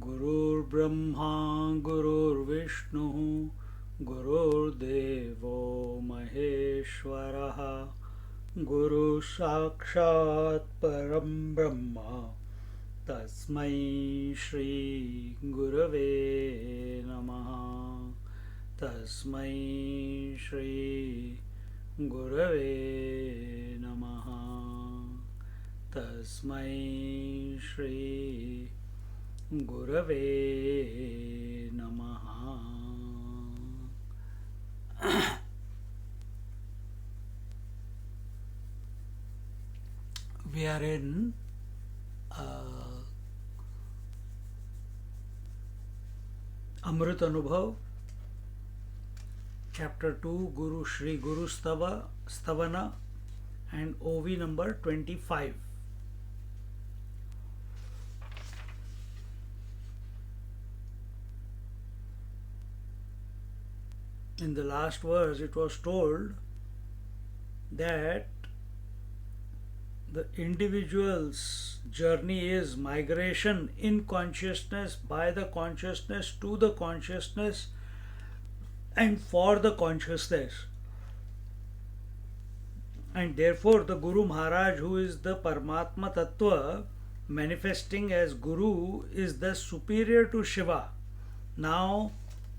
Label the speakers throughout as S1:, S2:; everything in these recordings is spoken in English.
S1: गुरुर्ब्रह्मा गुरुर्विष्णुः गुरुर्देवो महेश्वरः गुरुः साक्षात् परं ब्रह्म तस्मै श्री गुरवे नमः तस्मै श्री गुरवे नमः तस्मै श्री गुरवे नमः. We are in Amrit Anubhav, chapter 2, Guru Shri Guru Stavana, and OV number 25. In the last verse, it was told that the individual's journey is migration in consciousness, by the consciousness, to the consciousness, and for the consciousness. And therefore, the Guru Maharaj, who is the Paramatma Tattva, manifesting as Guru, is thus superior to Shiva. Now,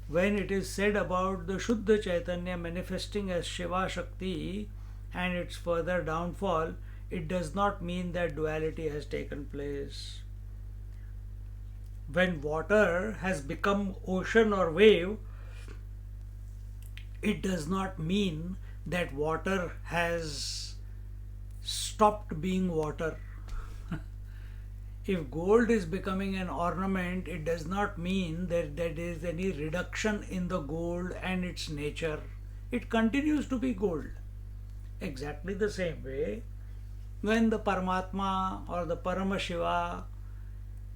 S1: when it is said about the Shuddha Chaitanya manifesting as Shiva Shakti and its further downfall, it does not mean that duality has taken place. When water has become ocean or wave, it does not mean that water has stopped being water. If gold is becoming an ornament, it does not mean that there is any reduction in the gold and its nature. It continues to be gold. Exactly the same way, when the Paramatma or the Paramashiva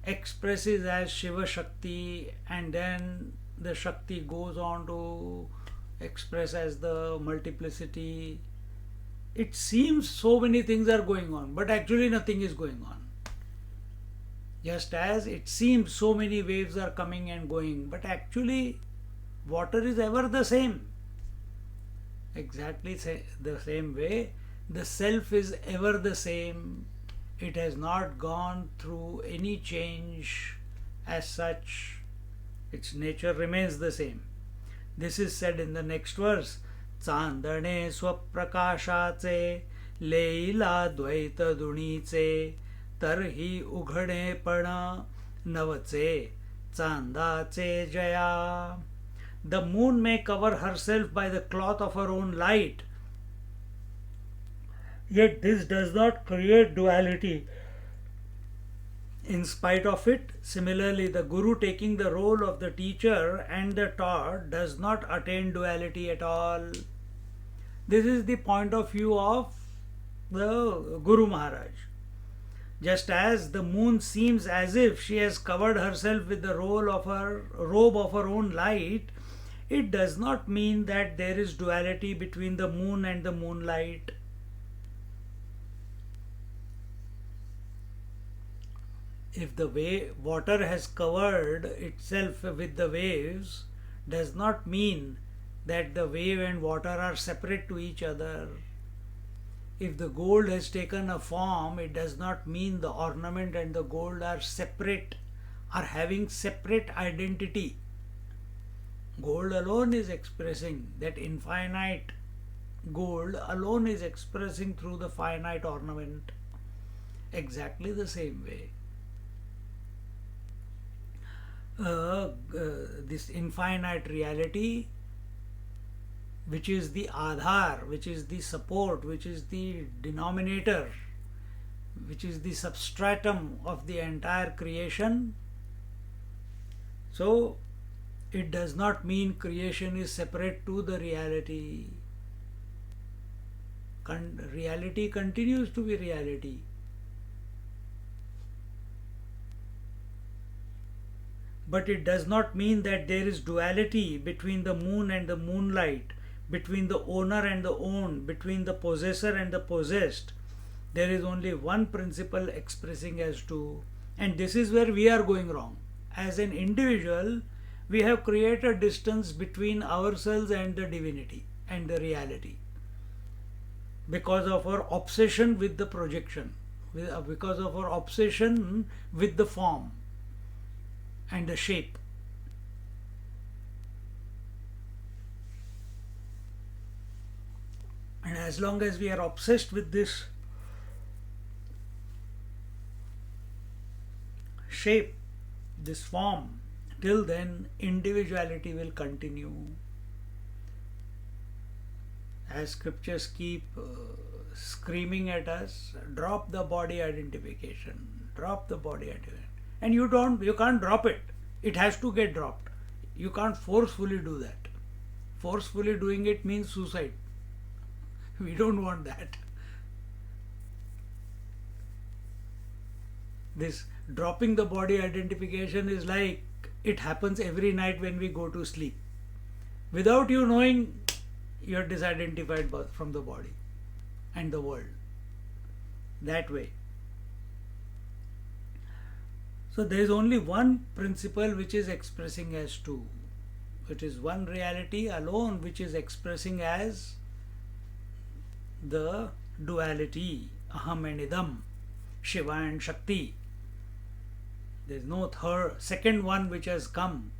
S1: expresses as Shiva Shakti and then the Shakti goes on to express as the multiplicity, it seems so many things are going on, but actually nothing is going on. Just as it seems so many waves are coming and going, but actually water is ever the same. Exactly the same way, the self is ever the same. It has not gone through any change as such. Its nature remains the same. This is said in the next verse. Chandane swaprakashache leila dvaita dunice तरही उघडेपण नवचे चांदाचे Jaya. The moon may cover herself by the cloth of her own light, yet this does not create duality. In spite of it, similarly, the Guru taking the role of the teacher and the taught does not attain duality at all. This is the point of view of the Guru Maharaj. Just as the moon seems as if she has covered herself with the robe of her own light, it does not mean that there is duality between the moon and the moonlight. If the water has covered itself with the waves, does not mean that the wave and water are separate to each other. If the gold has taken a form, it does not mean the ornament and the gold are separate, are having separate identity. Gold alone is expressing, that infinite gold alone is expressing through the finite ornament. Exactly the same way. This infinite reality which is the Aadhar, which is the support, which is the denominator, which is the substratum of the entire creation. So it does not mean creation is separate to the reality. Reality continues to be reality. But it does not mean that there is duality between the moon and the moonlight, between the owner and the owned, between the possessor and the possessed. There is only one principle expressing as two, and this is where we are going wrong. As an individual, we have created distance between ourselves and the divinity and the reality because of our obsession with the projection, because of our obsession with the form and the shape. And as long as we are obsessed with this shape, this form, till then individuality will continue. As scriptures keep screaming at us, drop the body identification, drop the body identification. And you can't drop it. It has to get dropped. You can't forcefully do that. Forcefully doing it means suicide. We don't want that. This dropping the body identification is like it happens every night when we go to sleep. Without you knowing, you are disidentified from the body and the world. That way. So there is only one principle which is expressing as two. It is one reality alone which is expressing as the duality, Aham and Idam, Shiva and Shakti. There is no second one which has come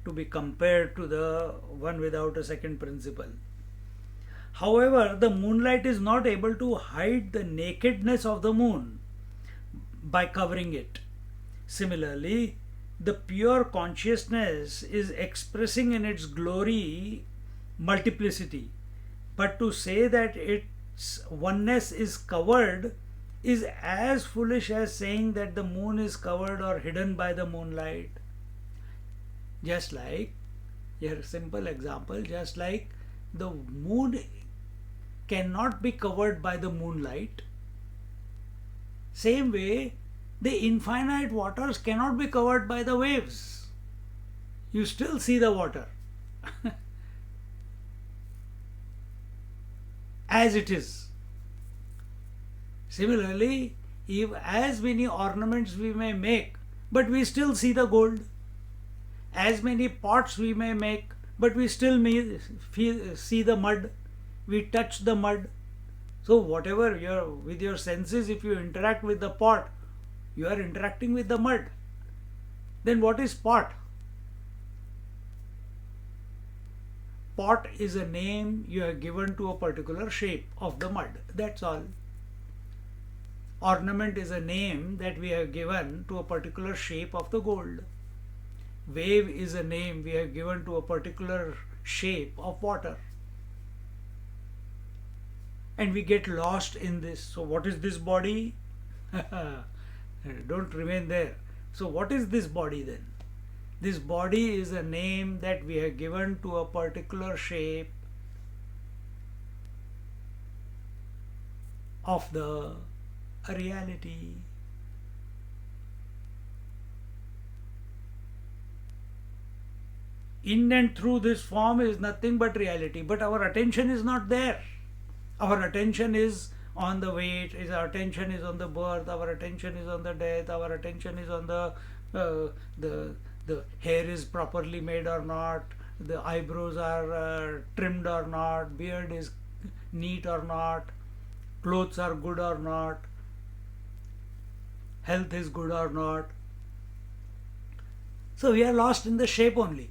S1: to be compared to the one without a second principle. However, the moonlight is not able to hide the nakedness of the moon by covering it. Similarly, the pure consciousness is expressing in its glory multiplicity. But to say that its oneness is covered is as foolish as saying that the moon is covered or hidden by the moonlight. Just like, here a simple example, just like the moon cannot be covered by the moonlight, same way the infinite waters cannot be covered by the waves. You still see the water as it is. Similarly, if as many ornaments we may make, but we still see the gold. As many pots we may make, but we still see the mud. We touch the mud. So whatever with your senses, if you interact with the pot, you are interacting with the mud. Then what is pot? Pot is a name you have given to a particular shape of the mud. That's all. Ornament is a name that we have given to a particular shape of the gold. Wave is a name we have given to a particular shape of water. And we get lost in this. So what is this body? Don't remain there. So what is this body then? This body is a name that we have given to a particular shape of the reality. In and through this form is nothing but reality, but our attention is not there. Our attention is on the weight, our attention is on the birth, our attention is on the death, our attention is on the hair is properly made or not, the eyebrows are trimmed or not, beard is neat or not, clothes are good or not, health is good or not. So we are lost in the shape only.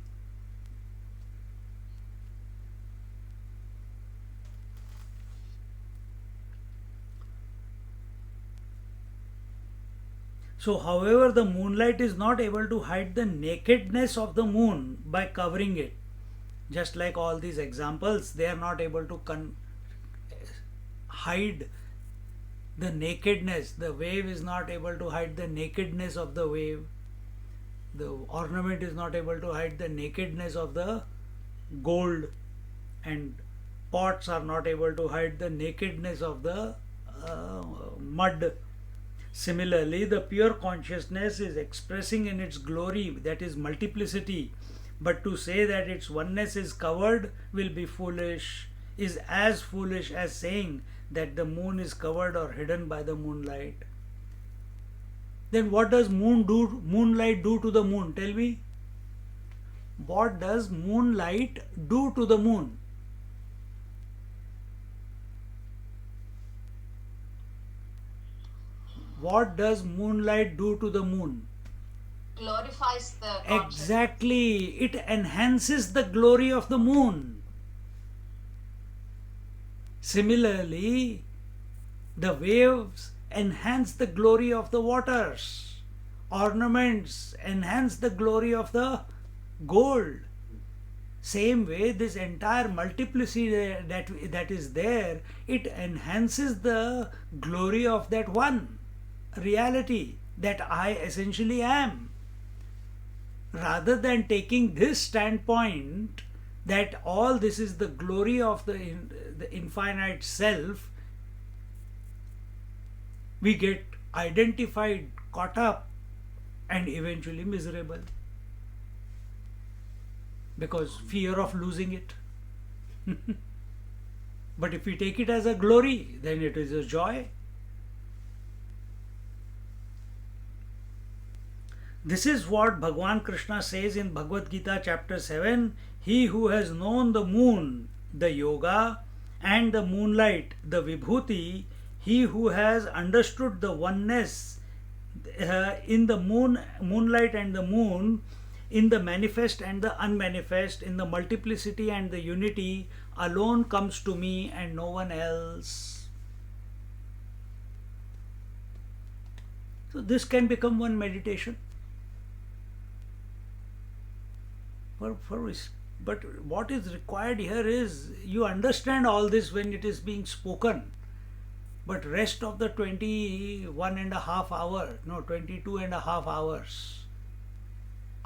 S1: So, however, the moonlight is not able to hide the nakedness of the moon by covering it. Just like all these examples, they are not able to hide the nakedness. The wave is not able to hide the nakedness of the wave. The ornament is not able to hide the nakedness of the gold, and pots are not able to hide the nakedness of the mud. Similarly, the pure consciousness is expressing in its glory, that is multiplicity, but to say that its oneness is covered will be foolish, is as foolish as saying that the moon is covered or hidden by the moonlight. Then what does moonlight do to the moon? Tell me. What does moonlight do to the moon? What does moonlight do to the moon?
S2: Glorifies the consciousness.
S1: Exactly. It enhances the glory of the moon. Similarly, the waves enhance the glory of the waters. Ornaments enhance the glory of the gold. Same way, this entire multiplicity that is there, it enhances the glory of that one reality that I essentially am. Rather than taking this standpoint that all this is the glory of the infinite self, we get identified, caught up, and eventually miserable because fear of losing it. But if we take it as a glory, then it is a joy. This is what Bhagwan Krishna says in Bhagavad Gita chapter 7. He who has known the moon, the yoga, and the moonlight, the vibhuti, he who has understood the oneness in the moonlight and the moon, in the manifest and the unmanifest, in the multiplicity and the unity, alone comes to me and no one else. So this can become one meditation. But what is required here is you understand all this when it is being spoken. But rest of the 22 and a half hours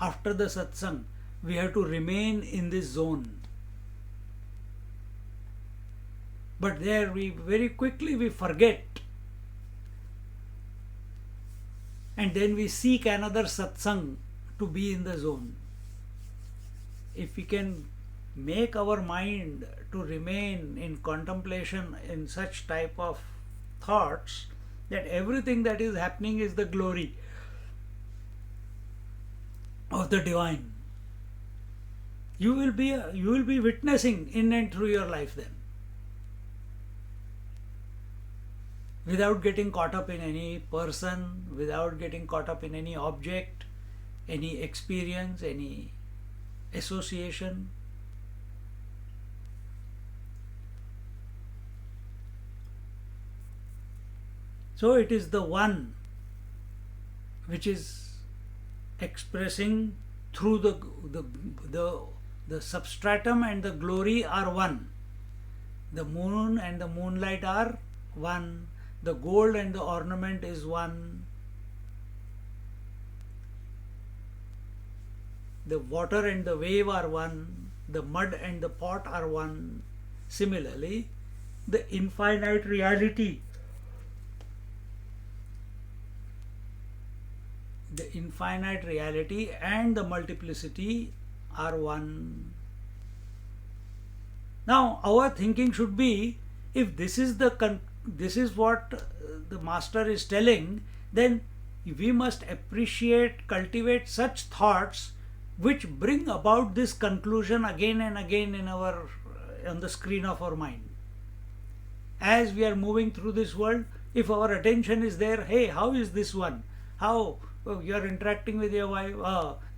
S1: after the satsang, we have to remain in this zone. But there we very quickly we forget. And then we seek another satsang to be in the zone. If we can make our mind to remain in contemplation in such type of thoughts, that everything that is happening is the glory of the divine, you will be witnessing in and through your life then, without getting caught up in any person, without getting caught up in any object, any experience, any association. So it is the one which is expressing through the substratum and the glory are one. The moon and the moonlight are one. The gold and the ornament is one. The water and the wave are one. The mud and the pot are one. Similarly, the infinite reality, and the multiplicity are one. Now, our thinking should be, if this is what the master is telling, then we must appreciate, cultivate such thoughts which bring about this conclusion again and again on the screen of our mind. As we are moving through this world, if our attention is there, hey, how is this one? How you are interacting with your wife?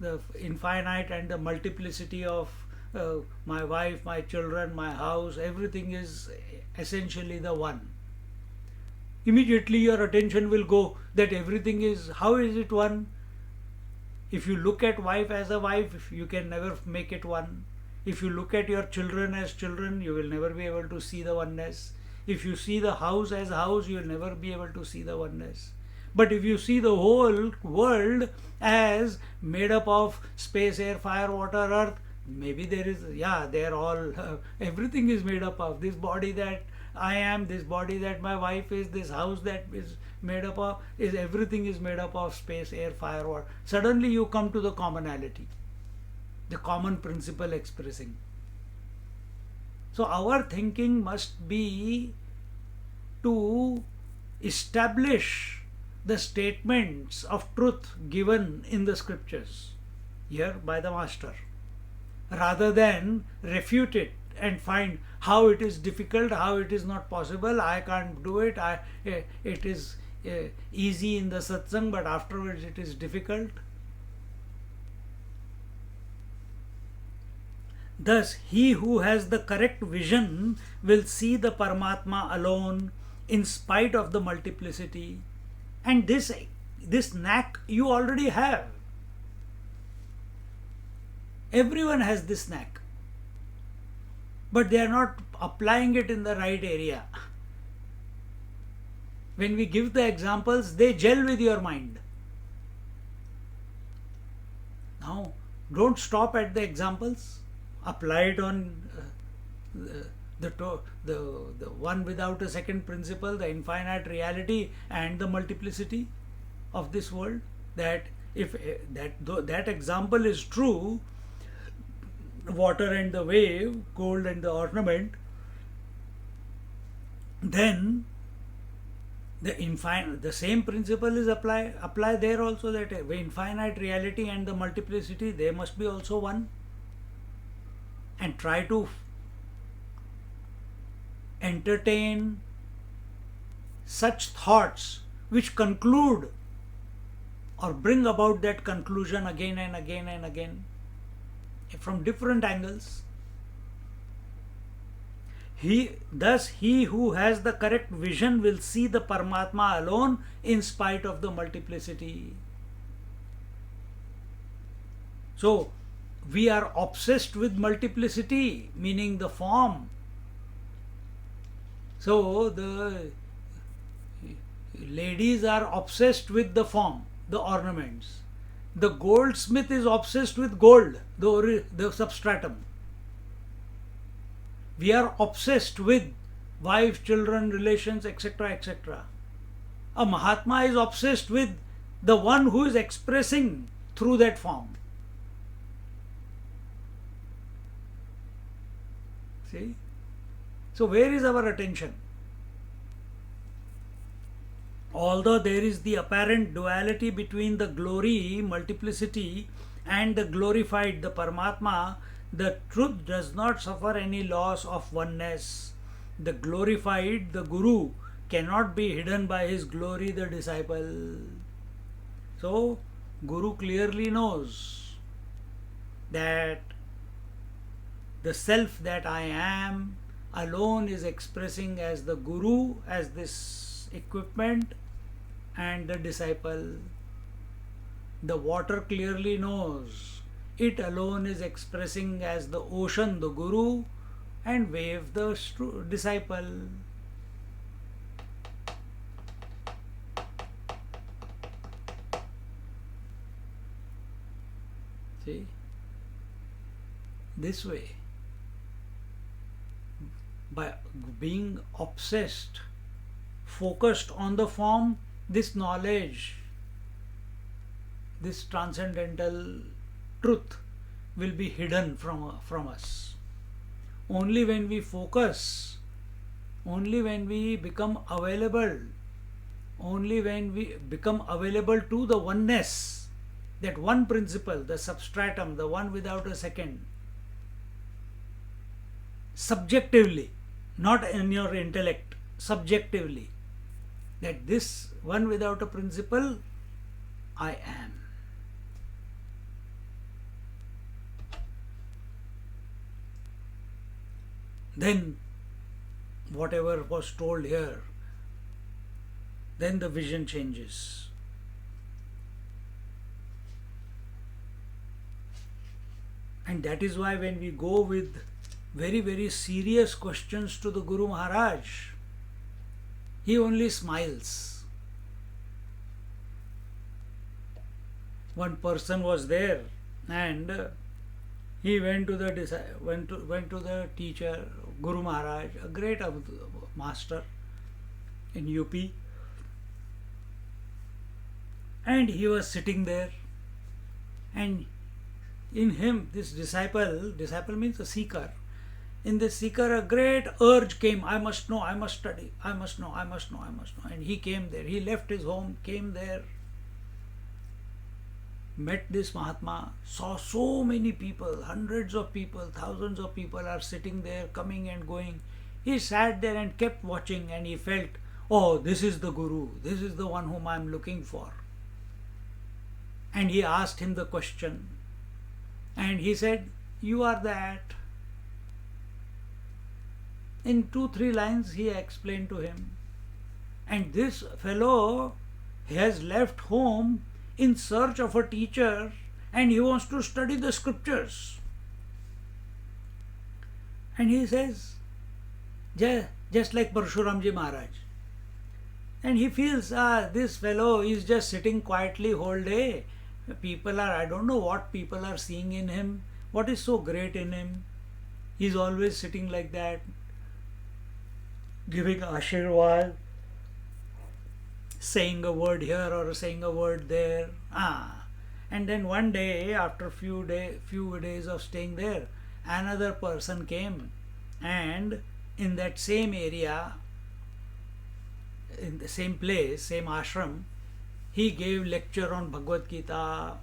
S1: The infinite and the multiplicity of my wife, my children, my house, everything is essentially the one. Immediately your attention will go that everything is, how is it one? If you look at wife as a wife, you can never make it one. If you look at your children as children, you will never be able to see the oneness. If you see the house as house, you will never be able to see the oneness. But if you see the whole world as made up of space, air, fire, water, earth, maybe there is, yeah, they're all, everything is made up of this body that I am, this body that my wife is, this house that is made up of, is everything is made up of space, air, fire, water. Suddenly you come to the commonality, the common principle expressing. So our thinking must be to establish the statements of truth given in the scriptures here by the master, rather than refute it and find how it is difficult, how it is not possible, I can't do it, it is easy in the satsang but afterwards it is difficult. Thus, he who has the correct vision will see the Paramatma alone in spite of the multiplicity. And this knack you already have. Everyone has this knack. But they are not applying it in the right area. When we give the examples, they gel with your mind. Now, don't stop at the examples. Apply it on the one without a second principle, the infinite reality and the multiplicity of this world. That if that example is true, water and the wave, gold and the ornament, then the same principle is apply there also, that infinite reality and the multiplicity, they must be also one. And try to entertain such thoughts which conclude or bring about that conclusion again and again and again from different angles. Thus he who has the correct vision will see the Paramatma alone in spite of the multiplicity. So we are obsessed with multiplicity, meaning the form. So the ladies are obsessed with the form, the ornaments. The goldsmith is obsessed with gold, the substratum. We are obsessed with wife, children, relations, etc., etc. A Mahatma is obsessed with the one who is expressing through that form. See? So where is our attention? Although there is the apparent duality between the glory, multiplicity, and the glorified, the Paramatma, the truth does not suffer any loss of oneness. The glorified, the Guru, cannot be hidden by his glory, the disciple. So, Guru clearly knows that the self that I am alone is expressing as the Guru, as this equipment, and the disciple. The water clearly knows it alone is expressing as the ocean, the Guru, and wave, the disciple. See? This way, by being obsessed, focused on the form, this knowledge, this transcendental truth will be hidden from us. Only when we focus, only when we become available, only when we become available to the oneness, that one principle, the substratum, the one without a second, subjectively, not in your intellect, subjectively, that this one without a principle, I am. Then whatever was told here, then the vision changes. And And that is why when we go with very, very serious questions to the Guru Maharaj, he only smiles. One person was there, and he went to the teacher, Guru Maharaj, a great master in UP, and he was sitting there, and in him, this disciple means a seeker. In this seeker, a great urge came. I must know, I must study, I must know, I must know, I must know. And he came there. He left his home, came there, met this Mahatma, saw so many people, hundreds of people, thousands of people are sitting there, coming and going. He sat there and kept watching, and he felt, oh, this is the Guru, this is the one whom I am looking for. And he asked him the question. And he said, you are that. In 2-3 lines he explained to him. And this fellow has left home in search of a teacher, and he wants to study the scriptures. And he says, just like Parshuramji Maharaj. And he feels, this fellow is just sitting quietly whole day. I don't know what people are seeing in him, what is so great in him. He's always sitting like that, giving Ashirwad, saying a word here or saying a word there. And then one day, after few days of staying there, another person came, and in that same area, in the same place, same ashram, he gave lecture on Bhagavad Gita,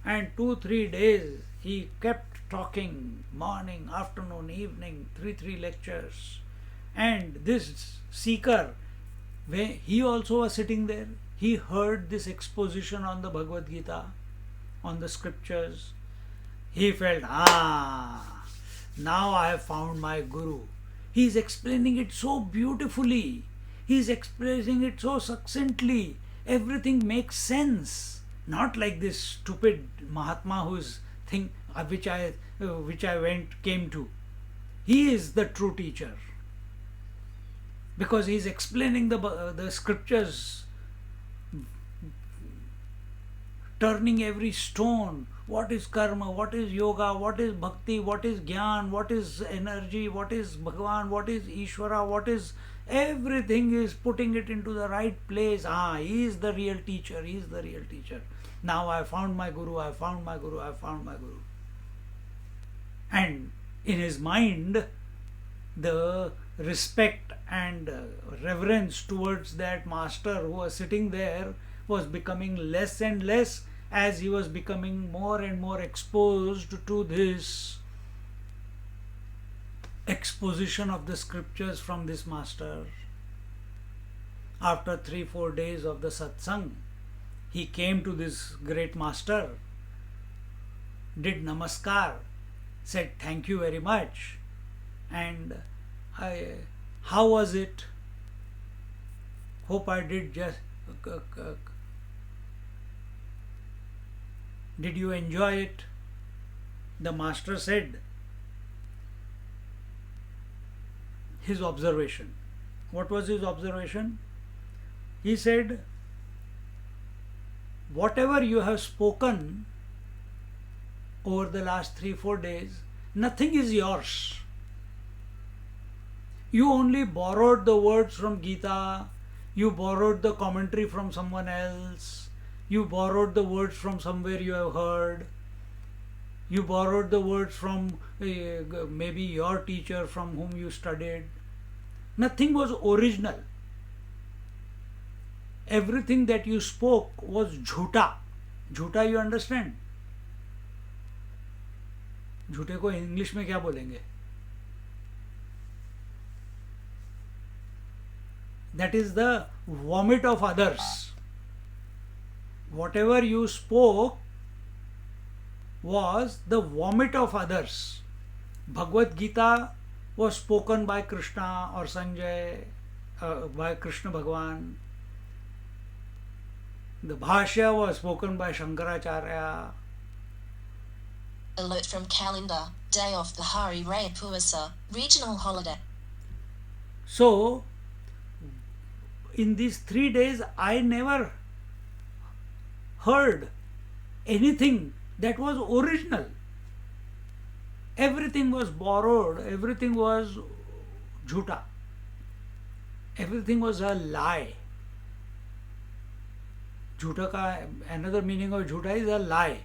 S1: and 2-3 days he kept talking, morning, afternoon, evening, 3 lectures. And this seeker, he also was sitting there. He heard this exposition on the Bhagavad Gita, on the scriptures. He felt, now I have found my Guru. He is explaining it so beautifully. He is expressing it so succinctly. Everything makes sense. Not like this stupid Mahatma which I came to. He is the true teacher. Because he is explaining the scriptures, turning every stone. What is karma? What is yoga? What is bhakti? What is jnana? What is energy? What is Bhagavan? What is Ishvara? What is everything is putting it into the right place. He is the real teacher. He is the real teacher. Now I found my Guru. I found my Guru. I found my Guru. And in his mind, the respect and reverence towards that master who was sitting there was becoming less and less as he was becoming more and more exposed to this exposition of the scriptures from this master. After 3-4 days of the satsang, he came to this great master, did namaskar, said thank you very much, and how was it? Hope I did just. Did you enjoy it? The master said his observation. What was his observation? He said, whatever you have spoken over the last 3-4 days, nothing is yours. You only borrowed the words from Gita, you borrowed the commentary from someone else, you borrowed the words from somewhere you have heard, you borrowed the words from maybe your teacher from whom you studied. Nothing was original. Everything that you spoke was jhuta. Jhuta, you understand? झूठे को English में क्या बोलेंगे? That is the vomit of others. Whatever you spoke was the vomit of others. Bhagavad Gita was spoken by Krishna or Sanjay, by Krishna Bhagavan. The Bhashya was spoken by Shankaracharya.
S3: Alert from calendar. Day of the Hari Raya Puasa. Regional holiday.
S1: So, in these 3 days, I never heard anything that was original. Everything was borrowed, everything was jhuta, everything was a lie. Jhuta ka another meaning of jhuta is a lie.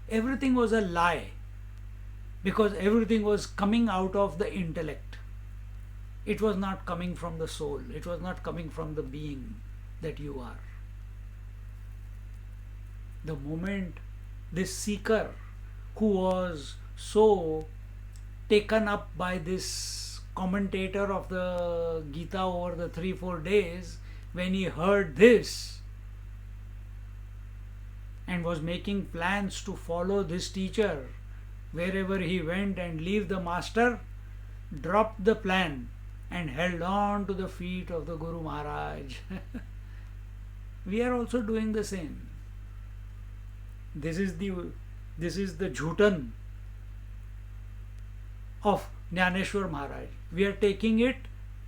S1: Everything was a lie because everything was coming out of the intellect. It was not coming from the soul, it was not coming from the being that you are. The moment this seeker who was so taken up by this commentator of the Gita over the 3-4 days, when he heard this and was making plans to follow this teacher wherever he went and leave the master, dropped the plan and held on to the feet of the Guru Maharaj. We are also doing the same. This is the jhutan of Jnaneshwar Maharaj. We are taking it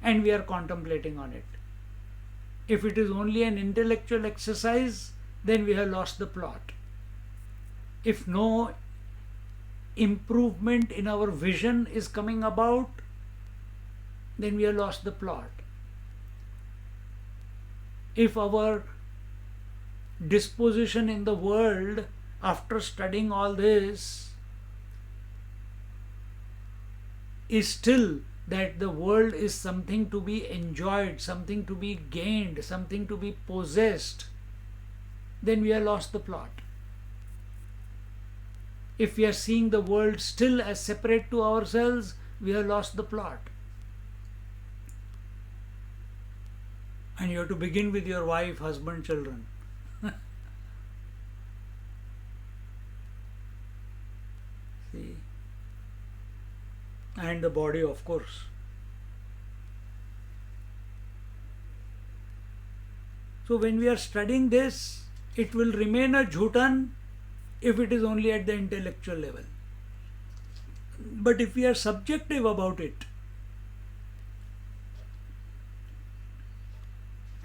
S1: and we are contemplating on it. If it is only an intellectual exercise, then we have lost the plot. If no improvement in our vision is coming about, then we have lost the plot. If our disposition in the world after studying all this is still that the world is something to be enjoyed, something to be gained, something to be possessed, then we have lost the plot. If we are seeing the world still as separate to ourselves, we have lost the plot. And you have to begin with your wife, husband, children. See? And the body, of course. So when we are studying this, it will remain a jhutan if it is only at the intellectual level. But if we are subjective about it,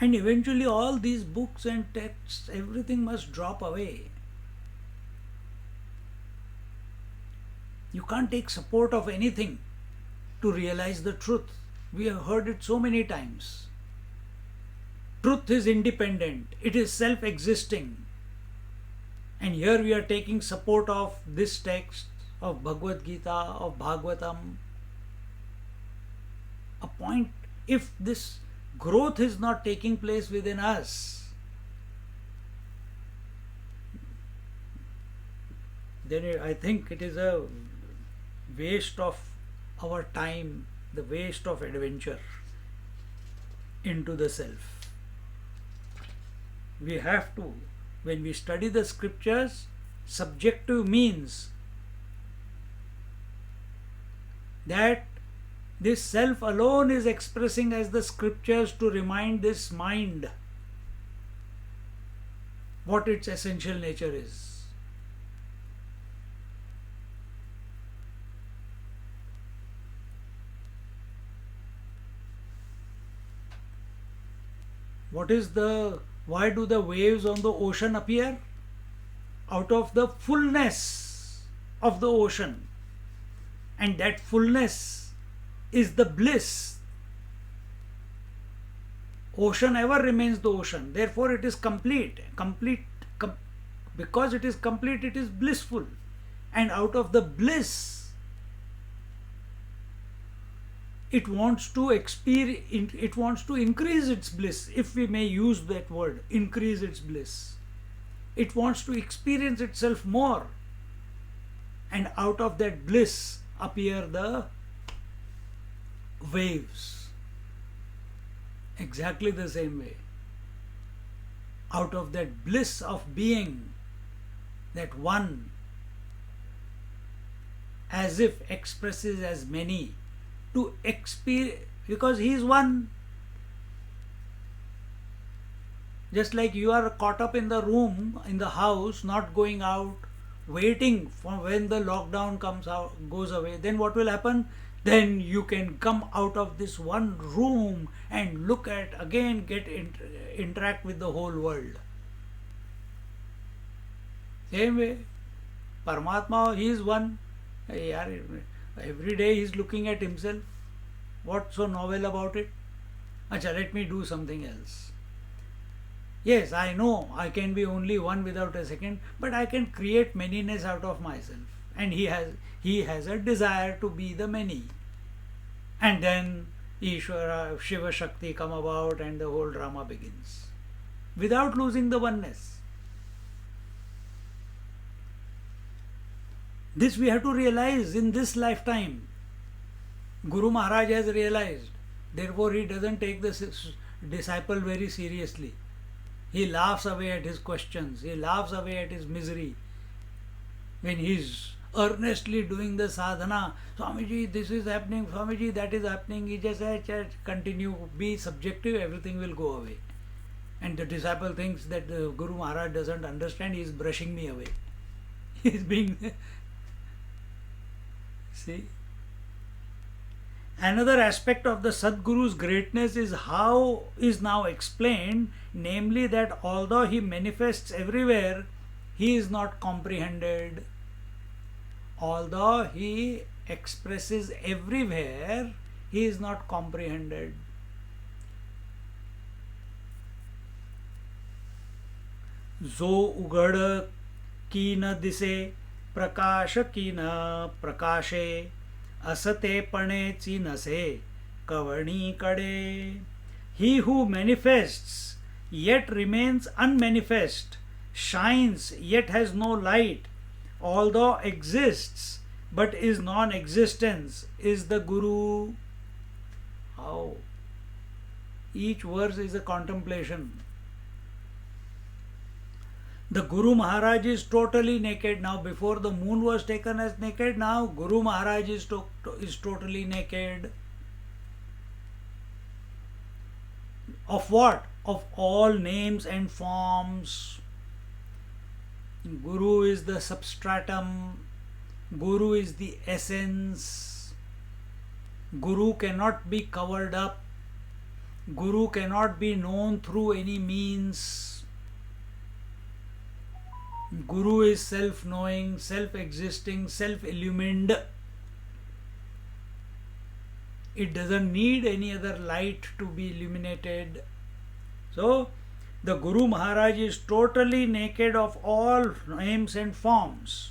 S1: and eventually all these books and texts, everything must drop away. You can't take support of anything to realize the truth. We have heard it so many times. Truth is independent, it is self-existing. And here we are taking support of this text, of Bhagavad Gita, of Bhagavatam. A point, if this growth is not taking place within us, then I think it is a waste of our time, the waste of adventure into the self. We have to, when we study the scriptures, subjective means that this self alone is expressing as the scriptures to remind this mind what its essential nature is. Why do the waves on the ocean appear? Out of the fullness of the ocean. And that fullness is the bliss. Ocean ever remains the ocean. Therefore it is complete. Because it is complete, it is blissful. And out of the bliss, it wants to increase its bliss, if we may use that word, increase its bliss. It wants to experience itself more. And out of that bliss appear the waves. Exactly the same way. Out of that bliss of being, that one, as if expresses as many, to experience, because he is one. Just like you are caught up in the room, in the house, not going out, waiting for when the lockdown comes out, goes away, then what will happen? Then you can come out of this one room and look at again, interact with the whole world. Same way, Paramatma, he is one. Every day he is looking at himself. What's so novel about it? Acha, let me do something else. Yes, I know I can be only one without a second, but I can create manyness out of myself. And he has a desire to be the many. And then Ishvara, Shiva Shakti come about and the whole drama begins. Without losing the oneness. This we have to realize in this lifetime. Guru Maharaj has realized. Therefore he doesn't take the disciple very seriously. He laughs away at his questions. He laughs away at his misery. When he is earnestly doing the sadhana, Swamiji, this is happening, Swamiji, that is happening. He just says, continue, be subjective, everything will go away. And the disciple thinks that the Guru Maharaj doesn't understand, he is brushing me away. He is being... See? Another aspect of the Sadguru's greatness is how is now explained, namely that although he manifests everywhere, he is not comprehended. Although he expresses everywhere, he is not comprehended. जो उघड की न दिसे, प्रकाश की न प्रकाशे, असतेपणेची नसे, कवणीकडे. He who manifests yet remains unmanifest, shines yet has no light, although exists but is non-existence, is the Guru. How? Each verse is a contemplation. The Guru Maharaj is totally naked now. Before the moon was taken as naked, now Guru Maharaj is totally naked. Of what? Of all names and forms. Guru is the substratum. Guru is the essence. Guru cannot be covered up. Guru cannot be known through any means. Guru is self-knowing, self-existing, self-illumined. It doesn't need any other light to be illuminated. So, the Guru Maharaj is totally naked of all names and forms.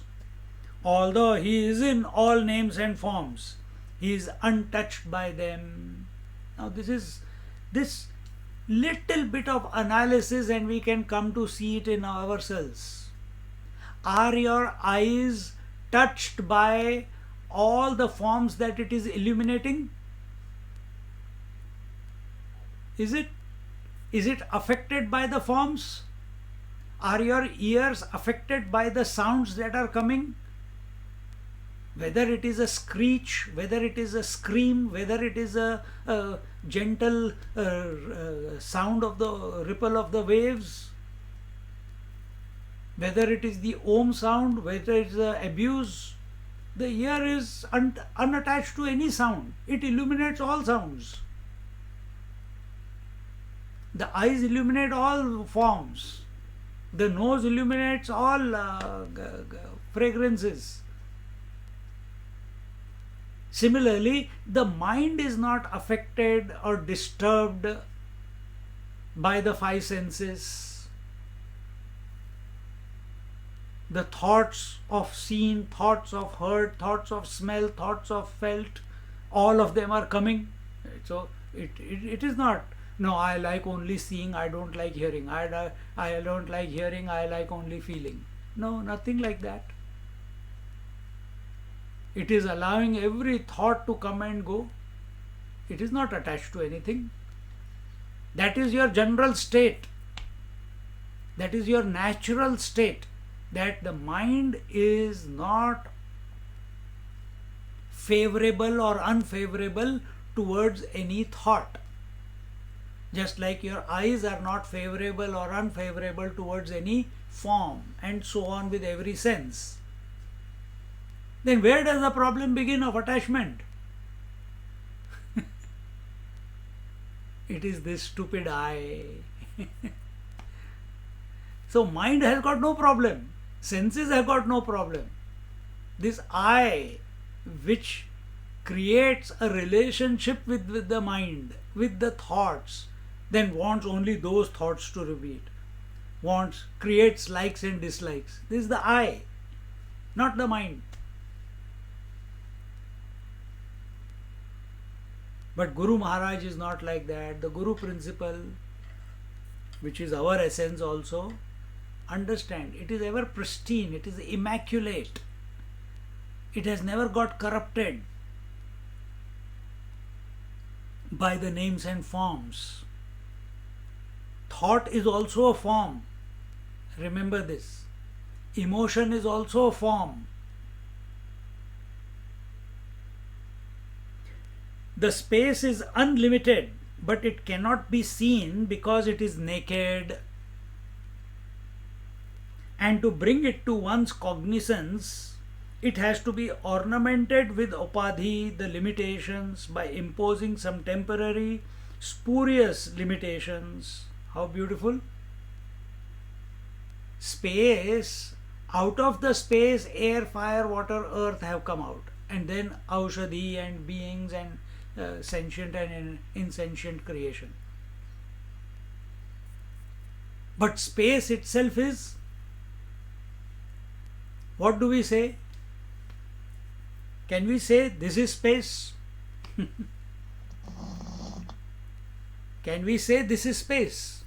S1: Although he is in all names and forms, he is untouched by them. Now this little bit of analysis and we can come to see it in ourselves. Are your eyes touched by all the forms that it is illuminating? Is it affected by the forms? Are your ears affected by the sounds that are coming? Whether it is a screech, whether it is a scream, whether it is a gentle sound of the ripple of the waves, whether it is the om sound, whether it is abuse, the ear is unattached to any sound. It illuminates all sounds. The eyes illuminate all forms. The nose illuminates all fragrances. Similarly, the mind is not affected or disturbed by the five senses. The thoughts of seen, thoughts of heard, thoughts of smell, thoughts of felt, all of them are coming. So it is not, no, I like only seeing, I don't like hearing. I don't like hearing, I like only feeling. No, nothing like that. It is allowing every thought to come and go. It is not attached to anything. That is your general state. That is your natural state. That the mind is not favorable or unfavorable towards any thought. Just like your eyes are not favorable or unfavorable towards any form, and so on with every sense. Then where does the problem begin of attachment? It is this stupid I. So mind has got no problem. Senses have got no problem. This I, which creates a relationship with the mind, with the thoughts, then wants only those thoughts to repeat. Wants, creates likes and dislikes. This is the I, not the mind. But Guru Maharaj is not like that. The Guru principle, which is our essence also, understand, it is ever pristine, it is immaculate. It has never got corrupted by the names and forms. Thought is also a form. Remember this. Emotion is also a form. The space is unlimited, but it cannot be seen because it is naked. And to bring it to one's cognizance, it has to be ornamented with upadhi, the limitations, by imposing some temporary, spurious limitations. How beautiful! Space, out of the space, air, fire, water, earth have come out. And then Aushadhi and beings and sentient and insentient creation. But space itself is, what do we say? Can we say this is space? Can we say this is space?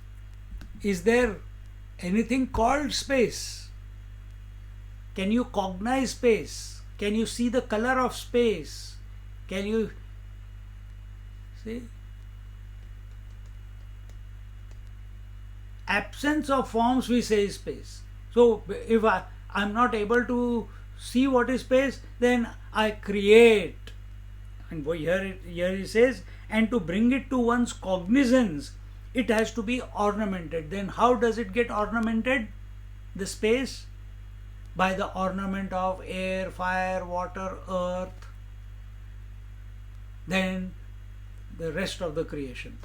S1: Is there anything called space? Can you cognize space? Can you see the color of space? Can you see? Absence of forms we say is space. So if I'm not able to see what is space, then I create. And here he says, and to bring it to one's cognizance, it has to be ornamented. Then how does it get ornamented? The space? By the ornament of air, fire, water, earth, then the rest of the creation,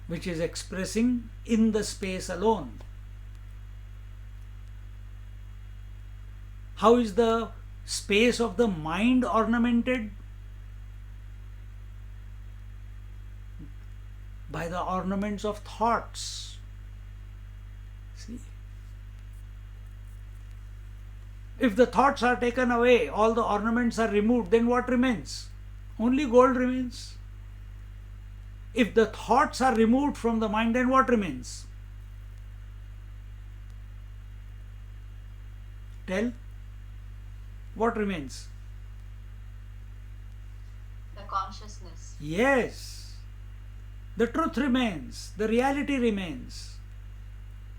S1: which is expressing in the space alone. How is the space of the mind ornamented? By the ornaments of thoughts. See? If the thoughts are taken away, all the ornaments are removed, then what remains? Only gold remains. If the thoughts are removed from the mind, then what remains? Tell. What remains?
S2: The consciousness.
S1: Yes. The truth remains. The reality remains.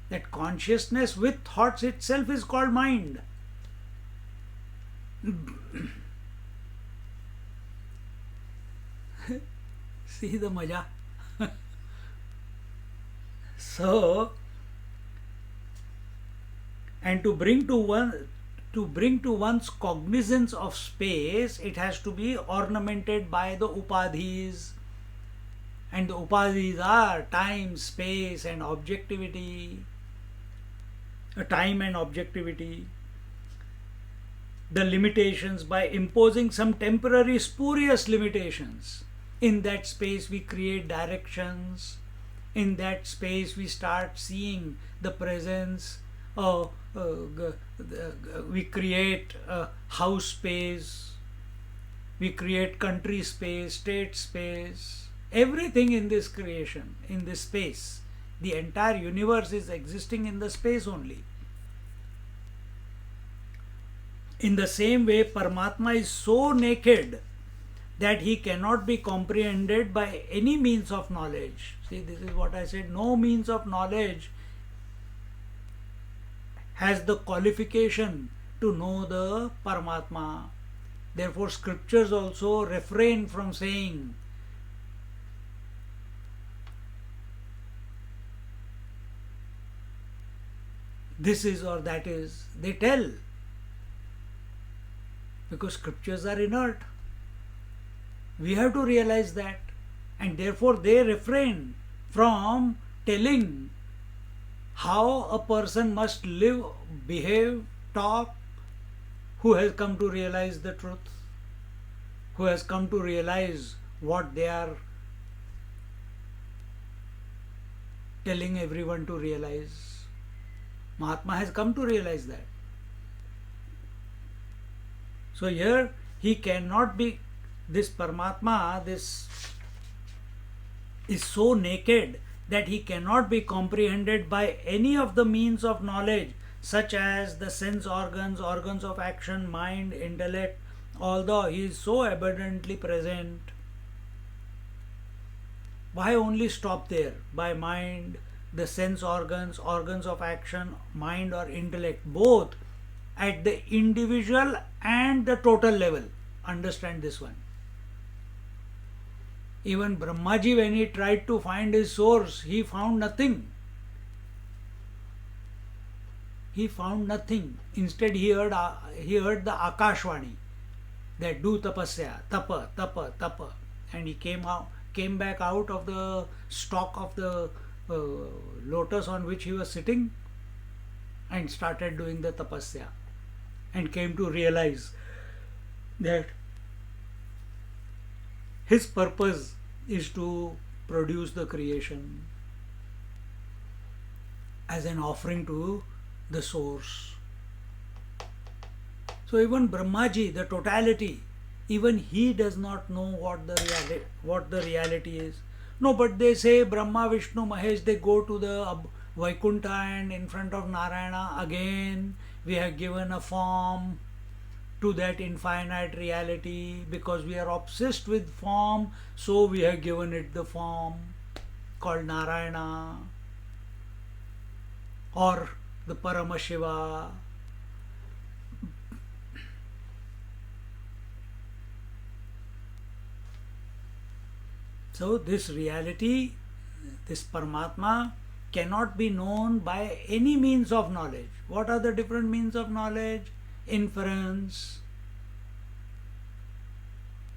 S1: That consciousness with thoughts itself is called mind. See the maja. So, and to bring to one's cognizance of space, it has to be ornamented by the upadhis. And the upadhis are time, space and objectivity. Time and objectivity. The limitations, by imposing some temporary spurious limitations. In that space we create directions. In that space we start seeing the presence. We create house space. We create country space, state space. Everything in this creation, in this space. The entire universe is existing in the space only. In the same way, Paramatma is so naked that he cannot be comprehended by any means of knowledge. See, this is what I said. No means of knowledge has the qualification to know the Paramatma. Therefore, scriptures also refrain from saying this is or that is. They tell because scriptures are inert. We have to realize that, and therefore they refrain from telling how a person must live, behave, talk, who has come to realize the truth, who has come to realize what they are telling everyone to realize. Mahatma has come to realize that. So here he cannot be, this Paramatma, this is so naked that he cannot be comprehended by any of the means of knowledge, such as the sense organs, organs of action, mind, intellect, although he is so abundantly present. Why only stop there? By mind, the sense organs, organs of action, mind or intellect, both at the individual and the total level. Understand this one. Even Brahmaji, when he tried to find his source, he found nothing. He found nothing. Instead, he heard the Akashvani, that do tapasya, tapa, tapa, tapa, and he came back out of the stalk of the lotus on which he was sitting, and started doing the tapasya, and came to realize that his purpose is to produce the creation as an offering to the source. So even Brahmaji, the totality, even he does not know what the reality is. No, but they say Brahma, Vishnu, Mahesh, they go to the Vaikuntha, and in front of Narayana again we have given a form to that infinite reality, because we are obsessed with form, so we have given it the form called Narayana or the Paramashiva. So this reality, this Paramatma, cannot be known by any means of knowledge. What are the different means of knowledge? Inference,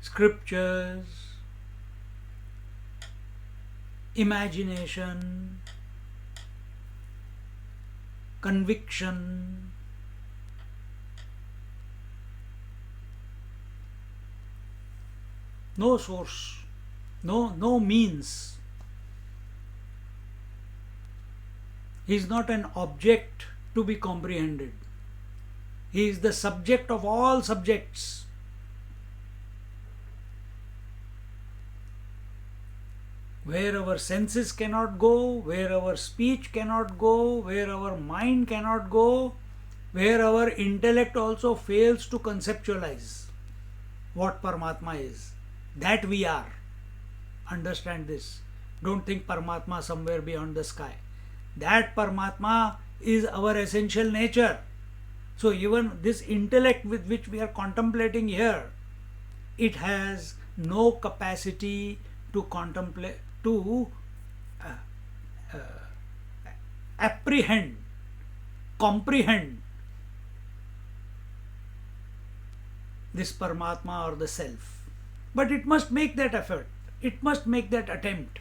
S1: scriptures, imagination, conviction, no source, no means. He is not an object to be comprehended. He is the subject of all subjects. Where our senses cannot go, where our speech cannot go, where our mind cannot go, where our intellect also fails to conceptualize what Paramatma is, that we are. Understand this. Don't think Paramatma somewhere beyond the sky. That Paramatma is our essential nature. So even this intellect with which we are contemplating here, it has no capacity to contemplate, to apprehend, comprehend this Paramatma or the self. But it must make that effort. It must make that attempt.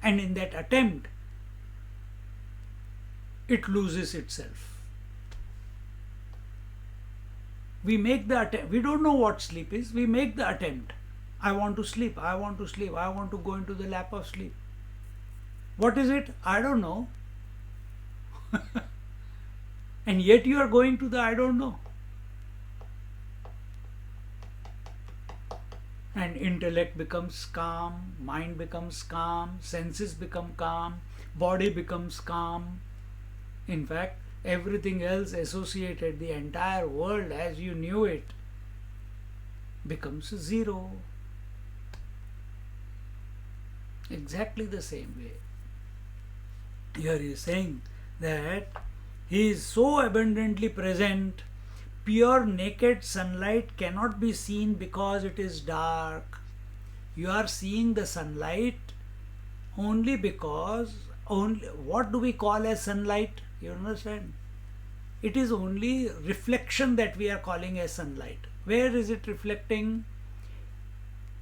S1: And in that attempt, it loses itself. We make the attempt. We don't know what sleep is. We make the attempt. I want to sleep. I want to sleep. I want to go into the lap of sleep. What is it? I don't know. And yet you are going to the I don't know. And intellect becomes calm, mind becomes calm, senses become calm, body becomes calm. In fact, everything else associated, the entire world as you knew it, becomes zero. Exactly the same way. Here he is saying that he is so abundantly present, pure naked sunlight cannot be seen because it is dark. You are seeing the sunlight only because, what do we call as sunlight? You understand? It is only reflection that we are calling as sunlight. Where is it reflecting?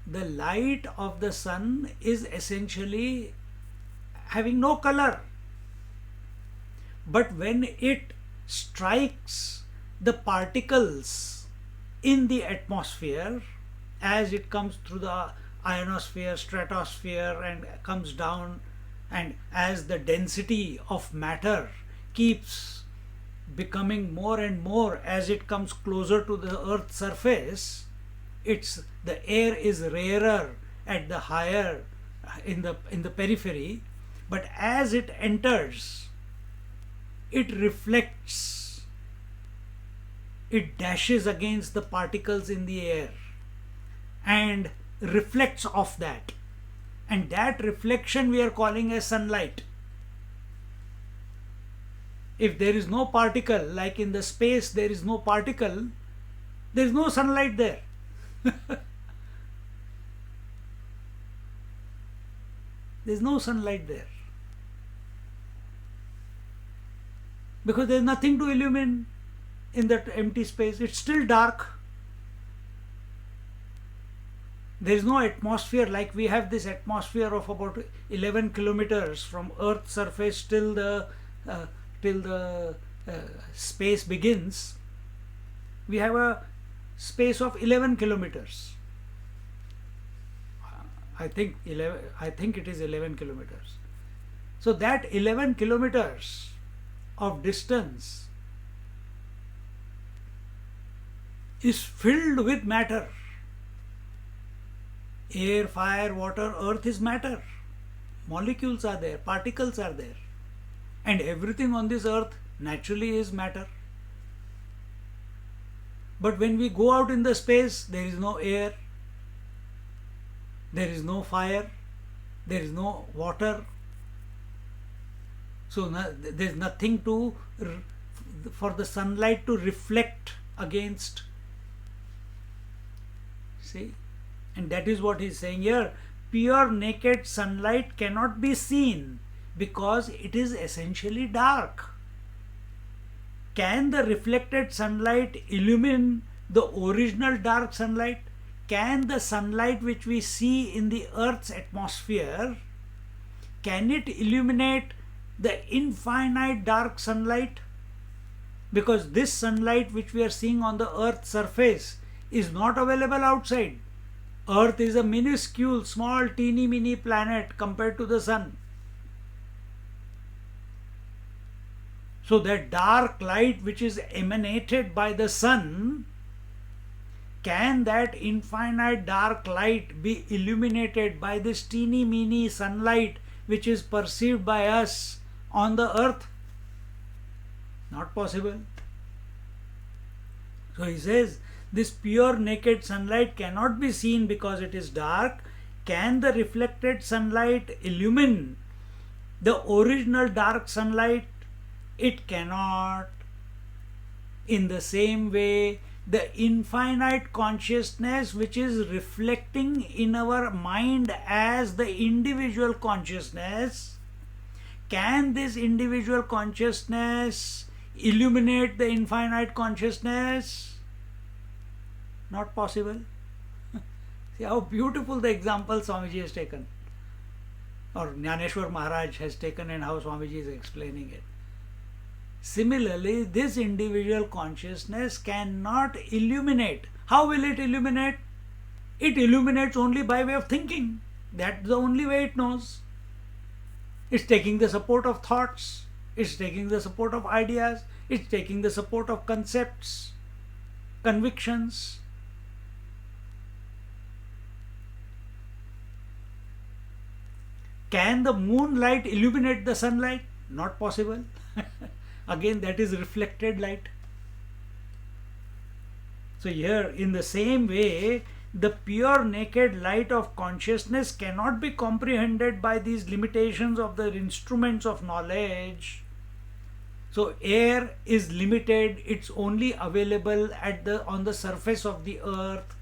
S1: The light of the sun is essentially having no color. But when it strikes the particles in the atmosphere, as it comes through the ionosphere, stratosphere, and comes down, and as the density of matter keeps becoming more and more as it comes closer to the earth's surface, the air is rarer at the higher in the periphery, but as it enters, it reflects, it dashes against the particles in the air and reflects off that, and that reflection we are calling as sunlight. If there is no particle, like in the space there is no particle, there is no sunlight there. There is no sunlight there, because there is nothing to illumine in that empty space. It's still dark. There is no atmosphere, like we have this atmosphere of about 11 kilometers from Earth's surface till the space begins. We have a space of 11 kilometers. I think it is 11 kilometers. So that 11 kilometers of distance is filled with matter. Air, fire, water, earth is matter. Molecules are there, particles are there. And everything on this earth naturally is matter. But when we go out in the space, there is no air, there is no fire, there is no water. So there is nothing for the sunlight to reflect against. See? And that is what he is saying here. Pure naked sunlight cannot be seen because it is essentially dark. Can the reflected sunlight illumine the original dark sunlight? Can the sunlight which we see in the earth's atmosphere, can it illuminate the infinite dark sunlight? Because this sunlight which we are seeing on the earth's surface is not available outside. Earth is a minuscule, small, teeny, mini planet compared to the sun. So that dark light which is emanated by the sun, can that infinite dark light be illuminated by this teeny, mini sunlight which is perceived by us on the earth? Not possible. So he says, this pure naked sunlight cannot be seen because it is dark. Can the reflected sunlight illumine the original dark sunlight? It cannot. In the same way, the infinite consciousness which is reflecting in our mind as the individual consciousness, can this individual consciousness illuminate the infinite consciousness? Not possible. See how beautiful the example Swamiji has taken, or Jnaneshwar Maharaj has taken, and how Swamiji is explaining it. Similarly, this individual consciousness cannot illuminate. How will it illuminate? It illuminates only by way of thinking. That's the only way it knows. It's taking the support of thoughts. It's taking the support of ideas. It's taking the support of concepts, convictions. Can the moonlight illuminate the sunlight? Not possible. Again, that is reflected light. So here, in the same way, the pure naked light of consciousness cannot be comprehended by these limitations of the instruments of knowledge. So air is limited, it's only available on the surface of the earth,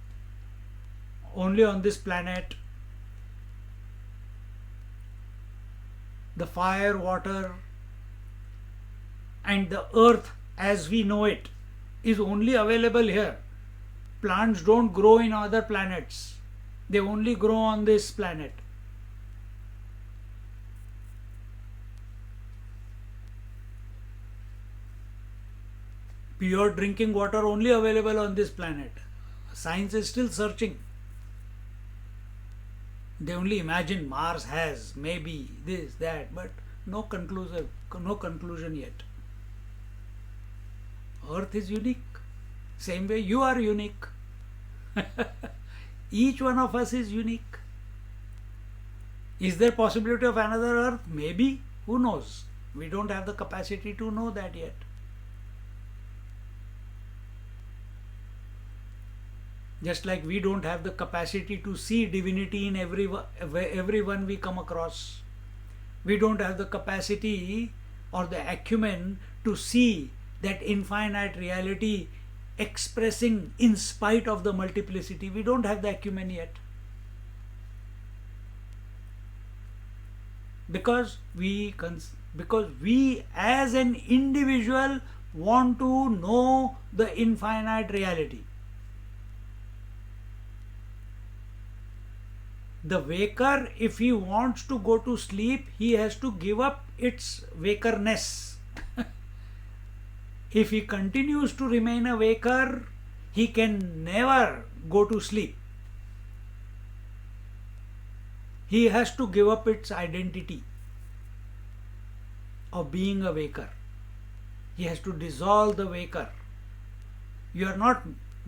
S1: only on this planet. The fire, water, and the earth as we know it is only available here. plants don't grow in other planets. They only grow on this planet. Pure drinking water only available on this planet. Science is still searching. They only imagine Mars has maybe this, that, but no conclusion yet. Earth is unique. Same way you are unique. Each one of us is unique. Is there possibility of another Earth? Maybe. Who knows? We don't have the capacity to know that yet. Just like we don't have the capacity to see divinity in everyone we come across. We don't have the capacity or the acumen to see that infinite reality expressing in spite of the multiplicity. We don't have the acumen yet. Because we as an individual want to know the infinite reality. The waker, if he wants to go to sleep, he has to give up its wakerness. If he continues to remain a waker, he can never go to sleep. He has to give up its identity of being a waker. He has to dissolve the waker. You are not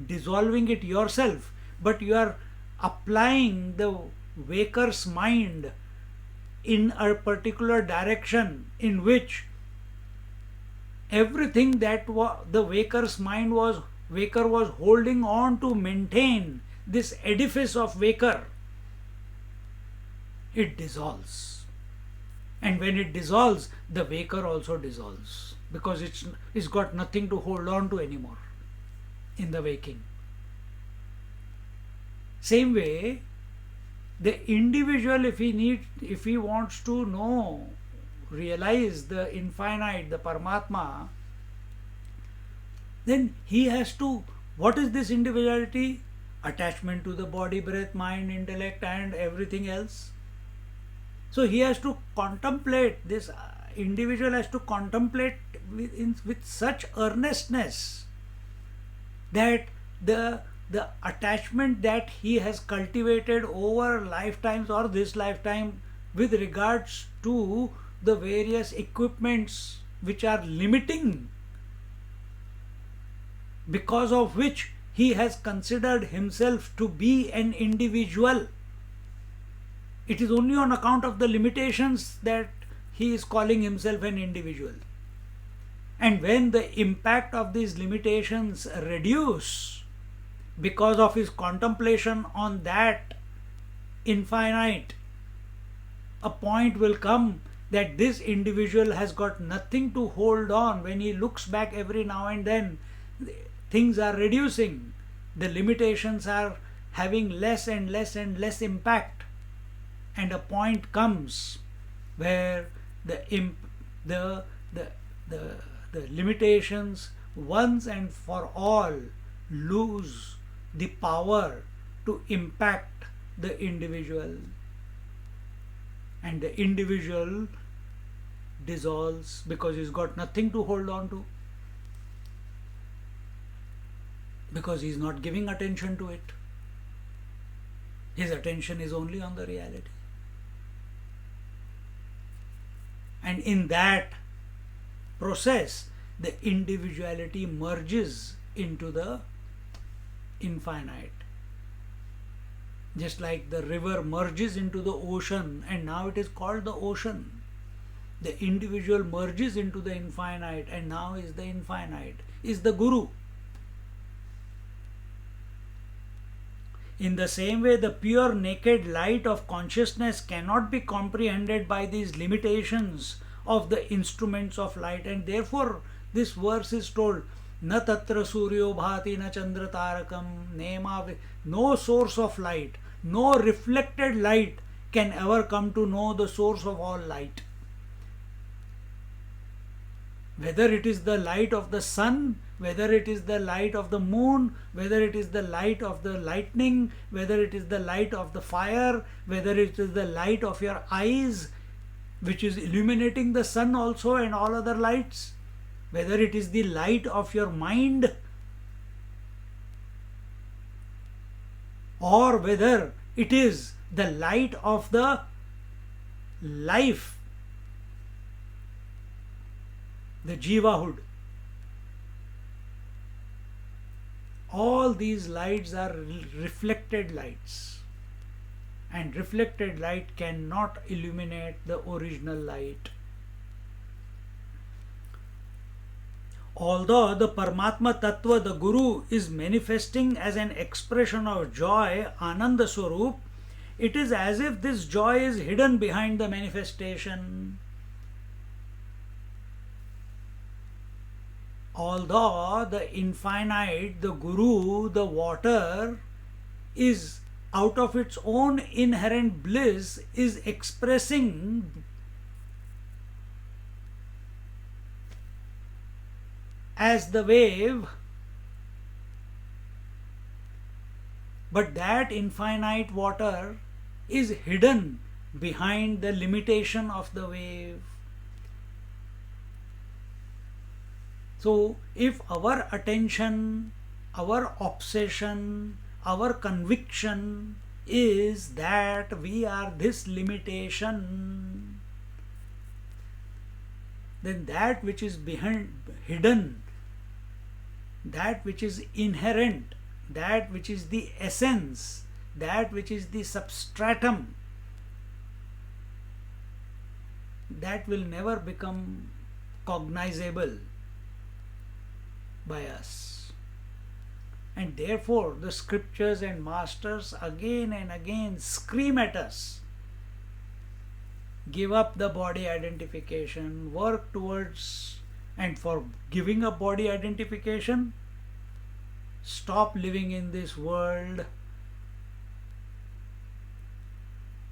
S1: dissolving it yourself, but you are applying the waker's mind in a particular direction in which everything that the waker's waker was holding on to maintain this edifice of waker, it dissolves. And when it dissolves, the waker also dissolves, because it's got nothing to hold on to anymore in the waking. Same way, the individual, if he wants to realize the infinite, the Paramatma, then he has to, what is this individuality? Attachment to the body, breath, mind, intellect and everything else. So he has to contemplate, this individual has to contemplate with such earnestness that the attachment that he has cultivated over lifetimes or this lifetime with regards to the various equipments which are limiting, because of which he has considered himself to be an individual. It is only on account of the limitations that he is calling himself an individual. And when the impact of these limitations reduce because of his contemplation on that infinite, a point will come that this individual has got nothing to hold on. When he looks back every now and then, things are reducing. The limitations are having less and less and less impact. And a point comes where the limitations once and for all lose the power to impact the individual, and the individual dissolves because he's got nothing to hold on to, because he's not giving attention to it. His attention is only on the reality. And in that process, the individuality merges into the infinite. Just like the river merges into the ocean, and now it is called the ocean. The individual merges into the infinite, and now is the infinite, is the Guru. In the same way, the pure naked light of consciousness cannot be comprehended by these limitations of the instruments of light, and therefore this verse is told, Na tatra suryo bhati na chandra tarakam nema. No source of light, no reflected light can ever come to know the source of all light. Whether it is the light of the sun, whether it is the light of the moon, whether it is the light of the lightning, whether it is the light of the fire, whether it is the light of your eyes, which is illuminating the sun also and all other lights, whether it is the light of your mind, or whether it is the light of the life, the Jivahood. All these lights are reflected lights, and reflected light cannot illuminate the original light. Although the Paramatma Tattva, the Guru, is manifesting as an expression of joy, Ananda Swarup, it is as if this joy is hidden behind the manifestation. Although the infinite, the Guru, the water, is out of its own inherent bliss, is expressing as the wave, but that infinite water is hidden behind the limitation of the wave. So, if our attention, our obsession, our conviction is that we are this limitation, then that which is hidden, that which is inherent, that which is the essence, that which is the substratum, that will never become cognizable by us. And therefore the scriptures and masters again and again scream at us, give up the body identification, work towards, and for giving up body identification, stop living in this world,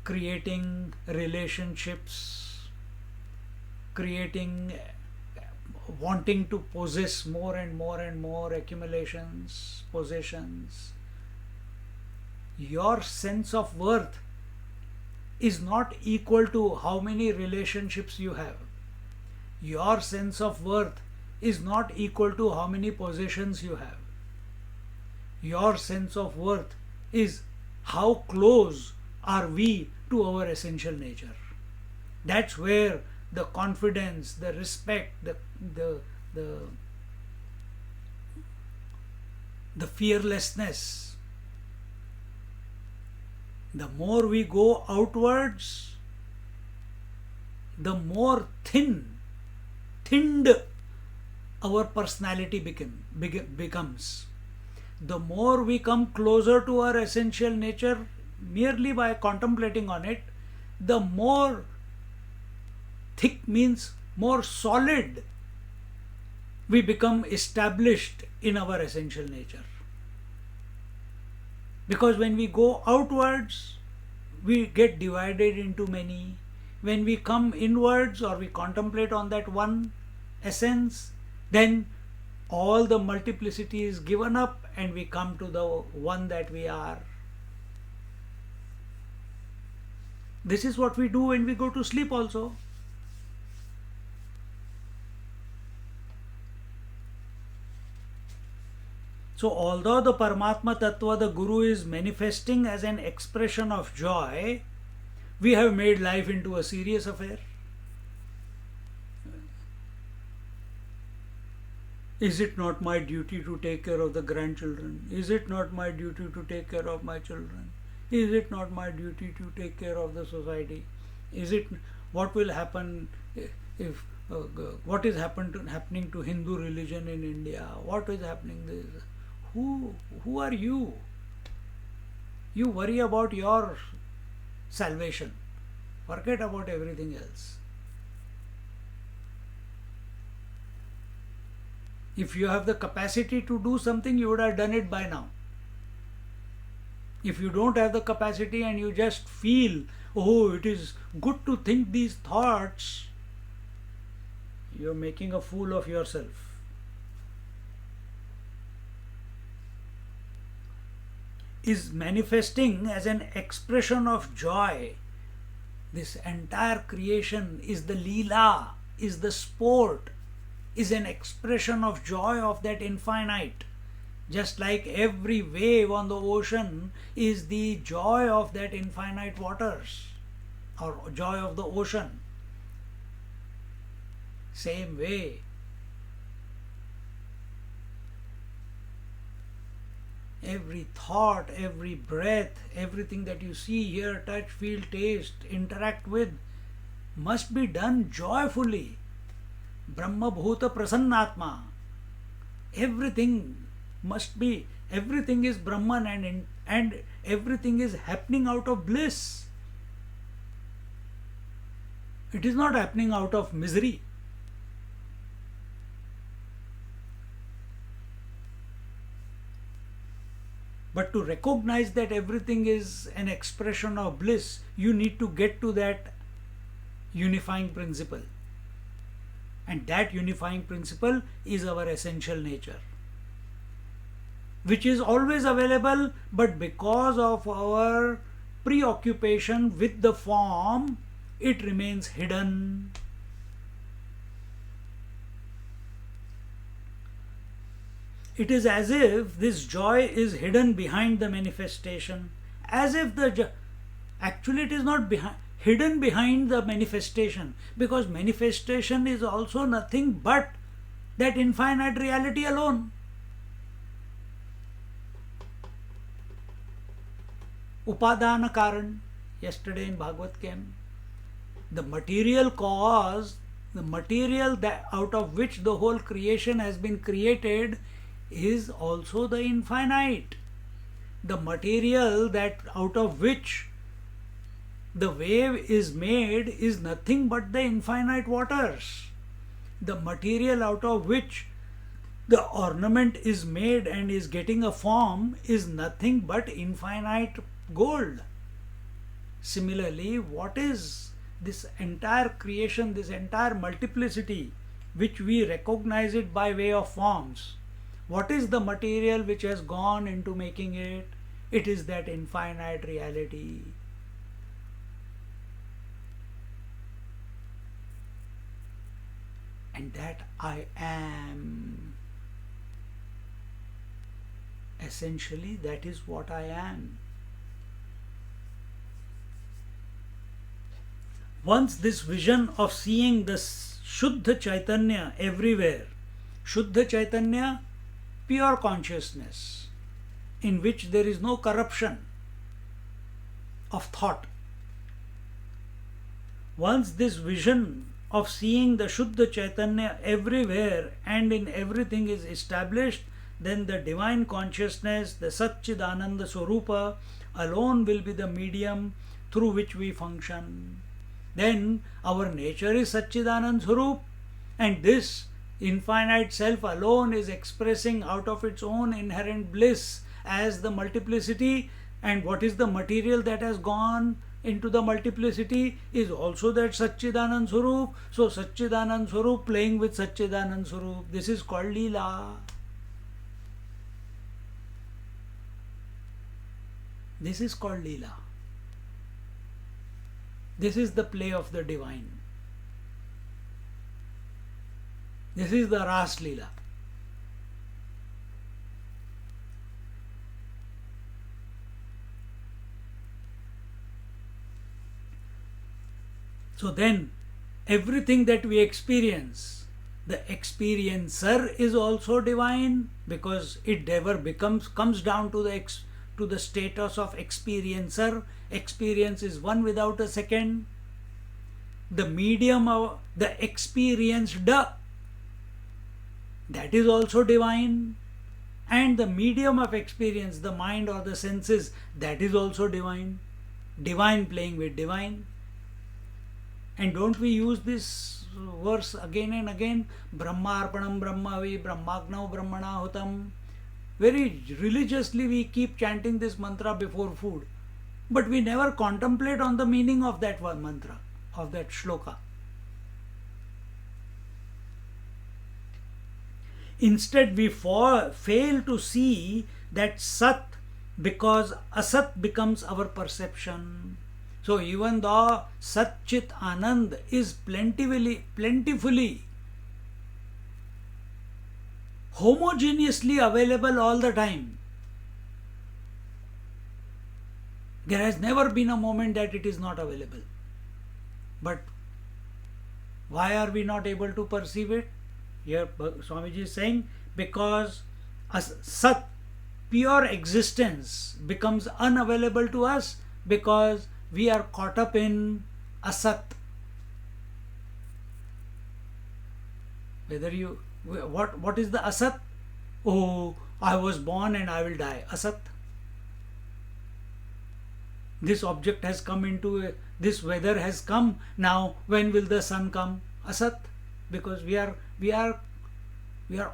S1: creating relationships, wanting to possess more and more and more accumulations, possessions. Your sense of worth is not equal to how many relationships you have. Your sense of worth is not equal to how many possessions you have. Your sense of worth is how close are we to our essential nature. That's where the confidence, the respect, the fearlessness, the more we go outwards, the more thinned our personality becomes. The more we come closer to our essential nature merely by contemplating on it, the more thick means more solid we become established in our essential nature. Because when we go outwards, we get divided into many. When we come inwards or we contemplate on that one essence, then all the multiplicity is given up and we come to the one that we are. This is what we do when we go to sleep also. So although the Paramatma Tattva, the Guru, is manifesting as an expression of joy, we have made life into a serious affair. Is it not my duty to take care of the grandchildren? Is it not my duty to take care of my children? Is it not my duty to take care of the society? Is it what will happen if what is happening to Hindu religion in India? What is happening this? Who are you? You worry about your salvation. Forget about everything else. If you have the capacity to do something, you would have done it by now. If you don't have the capacity and you just feel, oh, it is good to think these thoughts, You're making a fool of yourself. Is manifesting as an expression of joy. This entire creation is the Leela, is the sport, is an expression of joy of that infinite. Just like every wave on the ocean is the joy of that infinite waters or joy of the ocean. Same way, every thought, every breath, everything that you see, hear, touch, feel, taste, interact with must be done joyfully. Brahma Bhuta Prasannatma. Everything must be, everything is Brahman and everything is happening out of bliss. It is not happening out of misery. But to recognize that everything is an expression of bliss, you need to get to that unifying principle. And that unifying principle is our essential nature, which is always available, but because of our preoccupation with the form, it remains hidden. It is as if this joy is hidden behind the manifestation, as if actually it is not hidden behind the manifestation, because manifestation is also nothing but that infinite reality alone. Upadana Karan, yesterday in Bhagavad came. The material cause, the material that out of which the whole creation has been created, is also the infinite. The material that out of which the wave is made is nothing but the infinite waters. The material out of which the ornament is made and is getting a form is nothing but infinite gold. Similarly, what is this entire creation, this entire multiplicity, which we recognize it by way of forms? What is the material which has gone into making it? It is that infinite reality. And that I am. Essentially, that is what I am. Once this vision of seeing the Shuddha Chaitanya everywhere, Shuddha Chaitanya, pure consciousness, in which there is no corruption of thought. Once this vision of seeing the Shuddha Chaitanya everywhere and in everything is established, then the divine consciousness, the Satchidananda Swarupa, alone will be the medium through which we function. Then our nature is Satchidananda Swarup, and this infinite self alone is expressing out of its own inherent bliss as the multiplicity. And what is the material that has gone into the multiplicity is also that Satchidanand Swarup. So Satchidanand Swarup playing with Satchidanand Swarup. This is called Leela. This is called Leela. This is the play of the divine. This is the Ras Leela. So then, everything that we experience, the experiencer is also divine, because it never comes down to the status of experiencer. Experience is one without a second. The medium of the experienced, that is also divine. And the medium of experience, the mind or the senses, that is also divine. Divine playing with divine. And don't we use this verse again and again? Brahma arpanam brahmavi brahmagnau brahmana hutam. Very religiously we keep chanting this mantra before food. But we never contemplate on the meaning of that one mantra, of that shloka. Instead, we fail to see that Sat because Asat becomes our perception. So even though Sat Chit Anand is plentifully, homogeneously available all the time, there has never been a moment that it is not available. But why are we not able to perceive it? Here Swamiji is saying, because Sat, pure existence, becomes unavailable to us because we are caught up in Asat. What is the Asat? Oh, I was born and I will die. Asat. This object has come into this weather has come. Now when will the sun come? Asat. Because we are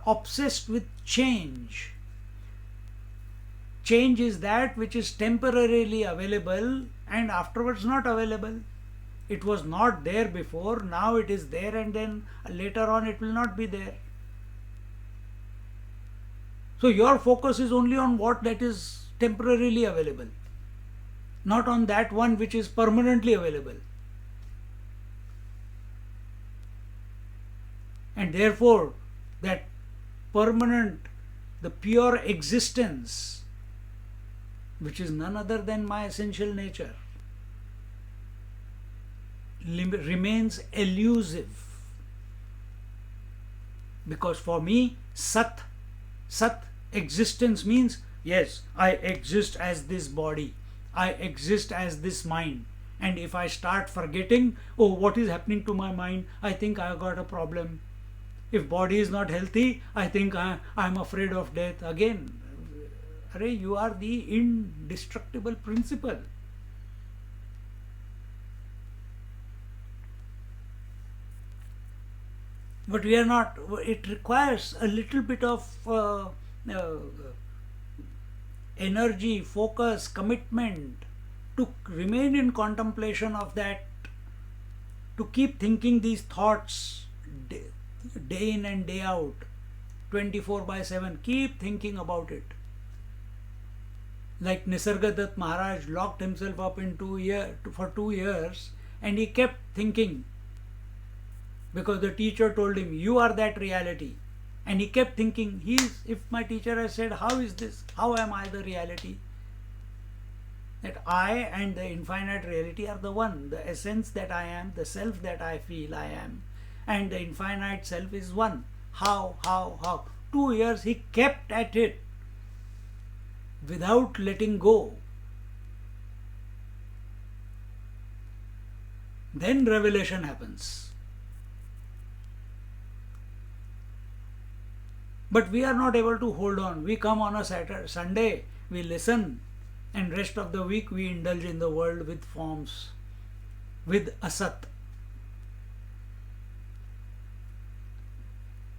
S1: obsessed with change. Change is that which is temporarily available and afterwards not available. It was not there before, now it is there, and then later on it will not be there. So your focus is only on what that is temporarily available, not on that one which is permanently available. And therefore, that permanent, the pure existence, which is none other than my essential nature, remains elusive. Because for me, Sat existence means, yes, I exist as this body, I exist as this mind. And if I start forgetting, oh, what is happening to my mind? I think I got a problem. If body is not healthy, I think I'm afraid of death. Again, you are the indestructible principle. But we are not. It requires a little bit of energy, focus, commitment to remain in contemplation of that, to keep thinking these thoughts day in and day out, 24/7. Keep thinking about it. Like Nisargadatta Maharaj locked himself up in for 2 years, and he kept thinking, because the teacher told him, you are that reality. And he kept thinking, if my teacher has said, how is this? How am I the reality? That I and the infinite reality are the one. The essence that I am, the self that I feel I am, and the infinite self is one. How? 2 years he kept at it without letting go. Then revelation happens. But we are not able to hold on. We come on a Sunday, we listen, and rest of the week we indulge in the world with forms, with asat,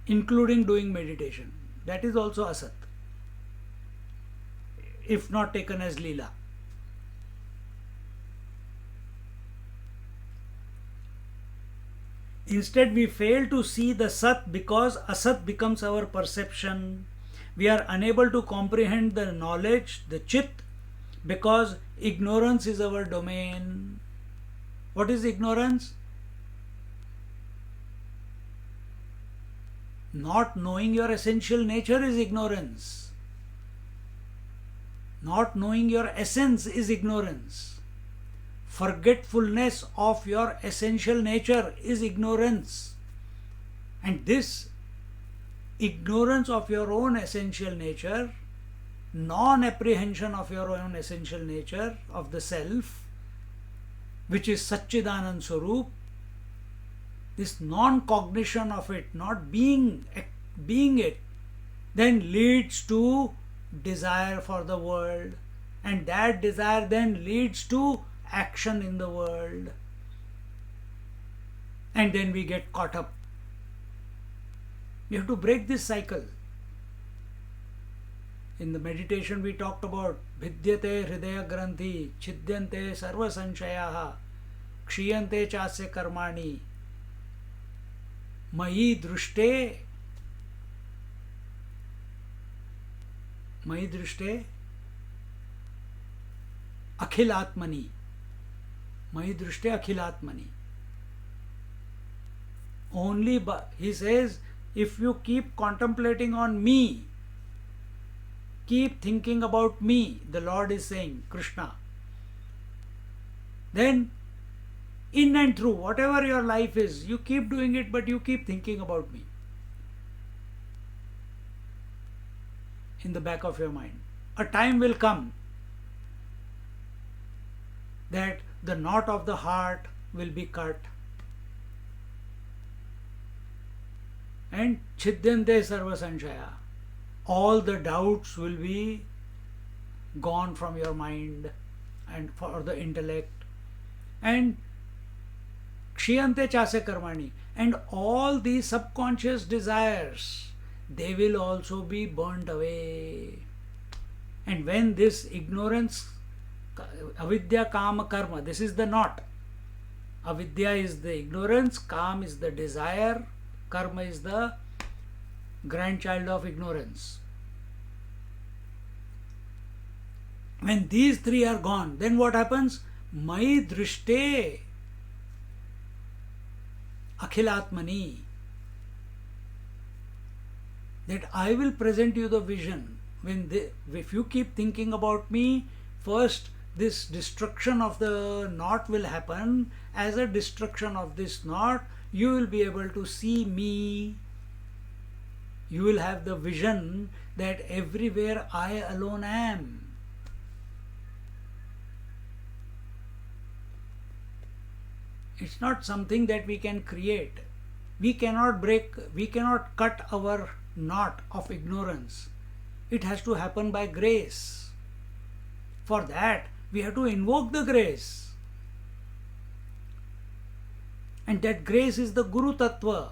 S1: including doing meditation. That is also asat, if not taken as Leela. Instead, we fail to see the Sat because Asat becomes our perception. We are unable to comprehend the knowledge, the Chit, because ignorance is our domain. What is ignorance? Not knowing your essential nature is ignorance. Not knowing your essence is ignorance. Forgetfulness of your essential nature is ignorance. And this ignorance of your own essential nature, non-apprehension of your own essential nature, of the self, which is Satchidanand Swarup, this non-cognition of it, not being it, then leads to desire for the world. And that desire then leads to action in the world, and then we get caught up. You have to break this cycle. In the meditation we talked about Bhidyate Hridaya Granthi, Chidyante Sarva Sanchayaha, Kshiyante Chasya Karmani, Mayi Drushte Mayi Drishte Akhilatmani. Mayi Drishte Akhilatmani. Only, he says, if you keep contemplating on me, keep thinking about me, the Lord is saying, Krishna, then in and through, whatever your life is, you keep doing it, but you keep thinking about me in the back of your mind. A time will come that the knot of the heart will be cut and Chidyante Sarva Sanshaya. All the doubts will be gone from your mind and for the intellect. And Kshiyante Chase Karmani. And all these subconscious desires, they will also be burnt away. And when this ignorance, avidya, kama, karma, this is the knot. Avidya is the ignorance, kam is the desire, karma is the grandchild of ignorance. When these three are gone, then what happens? Mai drishte akhilatmani. That I will present you the vision. If you keep thinking about me, first this destruction of the knot will happen. As a destruction of this knot, you will be able to see me. You will have the vision that everywhere I alone am. It's not something that we can create. We cannot cut our knot of ignorance. It has to happen by grace. For that, we have to invoke the grace. And that grace is the Guru Tattva.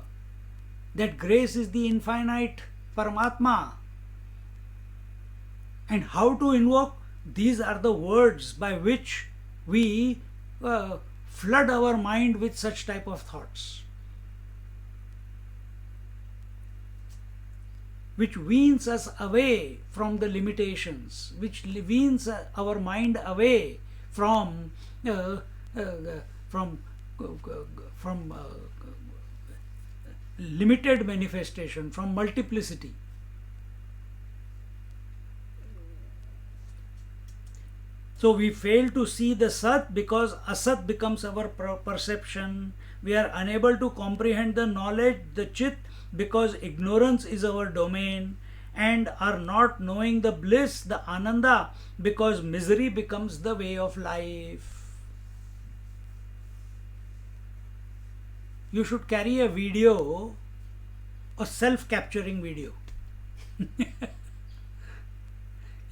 S1: That grace is the infinite Paramatma. And how to invoke? These are the words by which we flood our mind with such type of thoughts, which weans us away from the limitations, which weans our mind away from limited manifestation, from multiplicity. So we fail to see the Sat because Asat becomes our perception. We are unable to comprehend the knowledge, the Chit, because ignorance is our domain, and are not knowing the bliss, the Ananda, because misery becomes the way of life. You should carry a video, a self-capturing video.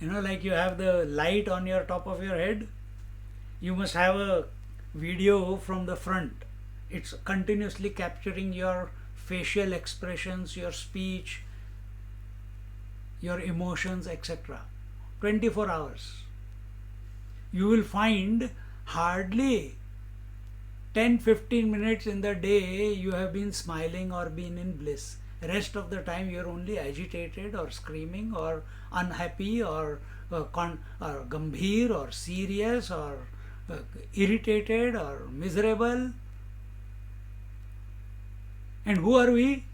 S1: Like you have the light on your top of your head, you must have a video from the front. It's continuously capturing your facial expressions, your speech, your emotions, etc. 24 hours. You will find hardly 10-15 minutes in the day you have been smiling or been in bliss. Rest of the time you are only agitated or screaming or unhappy or gambhir or serious or irritated or miserable. And who are we?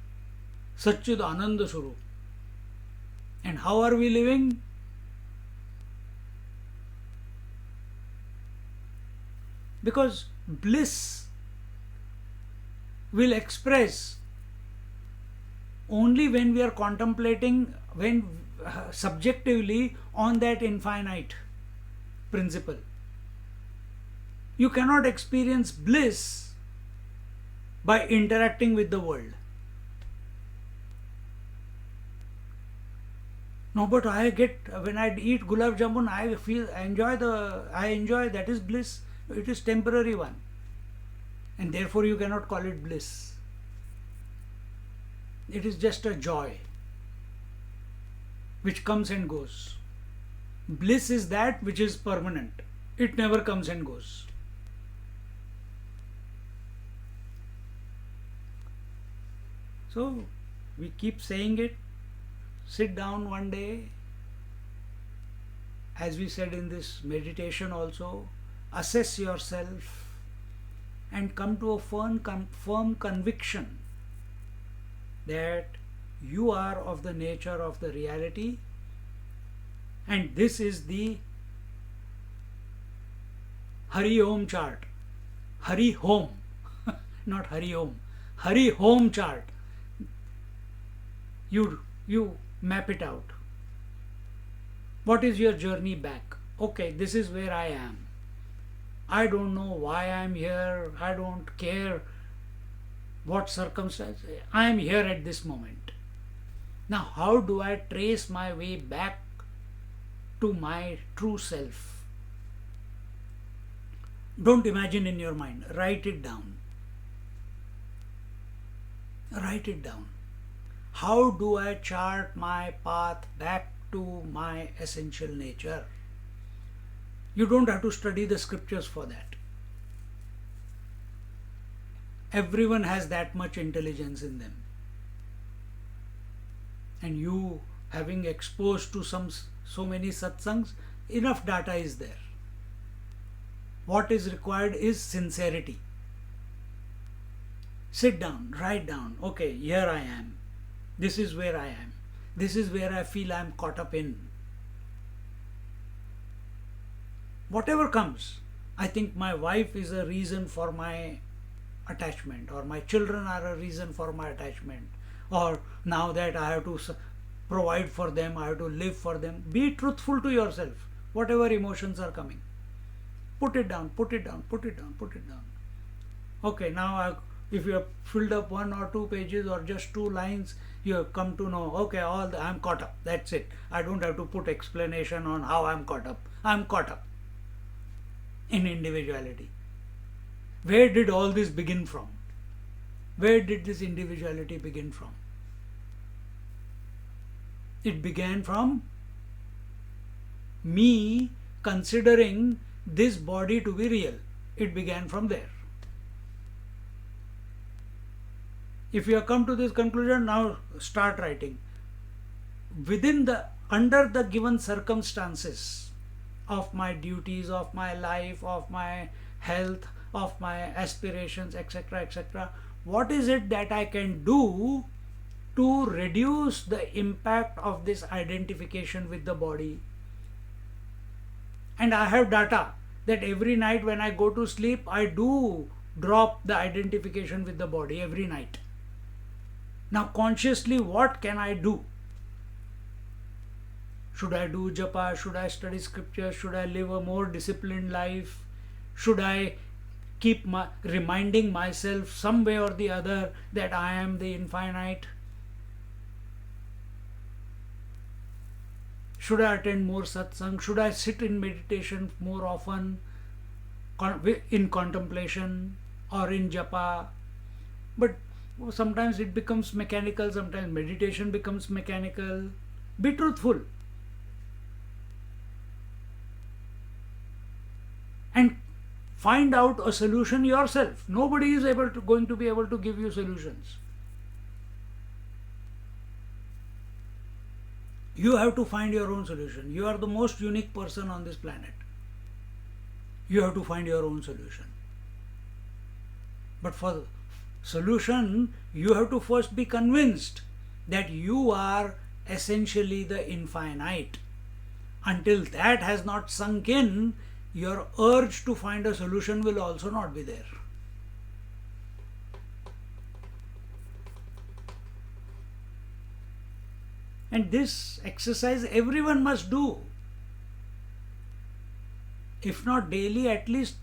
S1: Satchid Ananda Swarup. And how are we living? Because bliss will express only when we are contemplating, subjectively on that infinite principle. You cannot experience bliss by interacting with the world. No, but when I eat gulab jamun, I enjoy, that is bliss. It is temporary one. And therefore you cannot call it bliss. It is just a joy which comes and goes. Bliss is that which is permanent. It never comes and goes. So we keep saying it. Sit down one day as we said in this meditation also, assess yourself and come to a firm conviction that you are of the nature of the reality, and this is the Hari Om chart. Hari Home, not Hari Om. Hari Home chart. You map it out. What is your journey back? Okay, this is where I am. I don't know why I am here. I don't care what circumstance. I am here at this moment. Now, how do I trace my way back to my true self? Don't imagine in your mind. Write it down. Write it down. How do I chart my path back to my essential nature? You don't have to study the scriptures for that. Everyone has that much intelligence in them. And you, having exposed to so many satsangs, enough data is there. What is required is sincerity. Sit down, write down, okay, here I am. This is where I am. This is where I feel I am caught up in. Whatever comes, I think my wife is a reason for my attachment, or my children are a reason for my attachment, or now that I have to provide for them, I have to live for them. Be truthful to yourself. Whatever emotions are coming, put it down, put it down, put it down, put it down. Okay, now if you have filled up 1 or 2 pages or just 2 lines, you have come to know, okay, I'm caught up. That's it. I don't have to put explanation on how I'm caught up. I'm caught up in individuality. Where did all this begin from? Where did this individuality begin from? It began from me considering this body to be real. It began from there. If you have come to this conclusion, now start writing. Under the given circumstances of my duties, of my life, of my health, of my aspirations, etc., etc., what is it that I can do to reduce the impact of this identification with the body? And I have data that every night when I go to sleep, I do drop the identification with the body every night. Now consciously, what can I do? Should I do japa? Should I study scripture? Should I live a more disciplined life? Should I keep reminding myself some way or the other that I am the infinite? Should I attend more satsang? Should I sit in meditation more often, in contemplation or in japa? But sometimes it becomes mechanical, sometimes meditation becomes mechanical. Be truthful. And find out a solution yourself. Nobody is going to be able to give you solutions. You have to find your own solution. You are the most unique person on this planet. You have to find your own solution. But for solution, you have to first be convinced that you are essentially the infinite. Until that has not sunk in, your urge to find a solution will also not be there. And this exercise everyone must do. If not daily, at least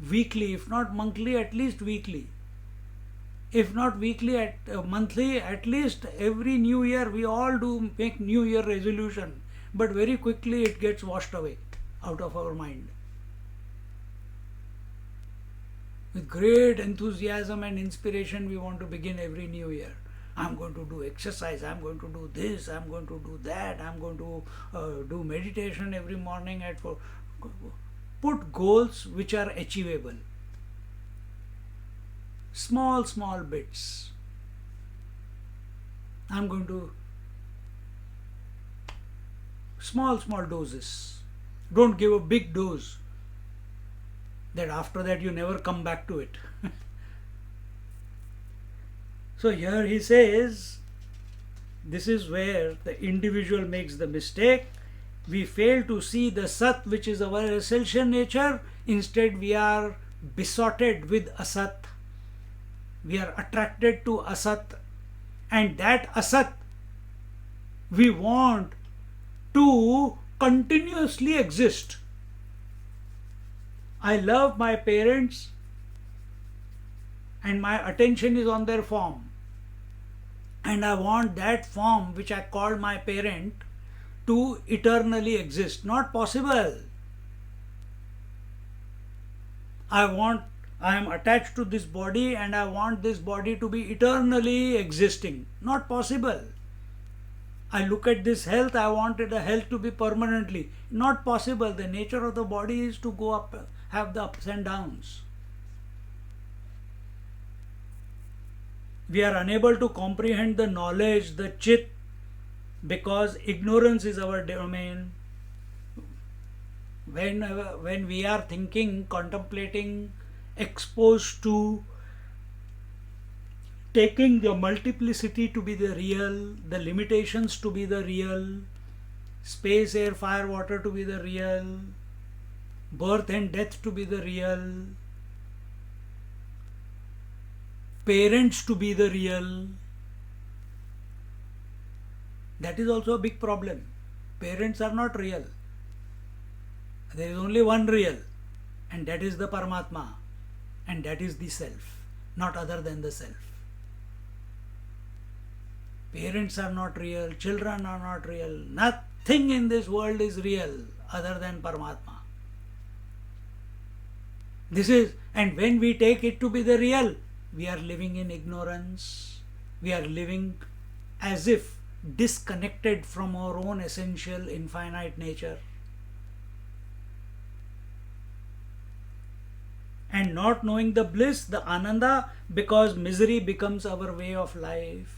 S1: weekly. If not monthly, at least weekly. If not weekly, monthly, at least every new year. We all do make new year resolution, but very quickly it gets washed away out of our mind. With great enthusiasm and inspiration, we want to begin every new year. I'm going to do exercise, I'm going to do this, I'm going to do that, I'm going to do meditation every morning at 4. Put goals which are achievable. Small bits. I'm going to Small, small doses. Don't give a big dose that after that you never come back to it. So here he says, this is where the individual makes the mistake. We fail to see the Sat, which is our essential nature. Instead, we are besotted with Asat. We are attracted to Asat. And that Asat we want to continuously exist. I love my parents and my attention is on their form. And I want that form which I call my parent to eternally exist. Not possible. I am attached to this body and I want this body to be eternally existing. Not possible. I look at this health, I wanted the health to be permanently. Not possible. The nature of the body is to go up, have the ups and downs. We are unable to comprehend the knowledge, the chit, because ignorance is our domain. When we are thinking, contemplating, exposed to, taking the multiplicity to be the real, the limitations to be the real, space, air, fire, water to be the real, birth and death to be the real, parents to be the real. That is also a big problem. Parents are not real. There is only one real, and that is the Paramatma, and that is the self, not other than the self. Parents are not real, children are not real, nothing in this world is real other than Paramatma. And when we take it to be the real, we are living in ignorance, we are living as if disconnected from our own essential infinite nature. And not knowing the bliss, the ananda, because misery becomes our way of life.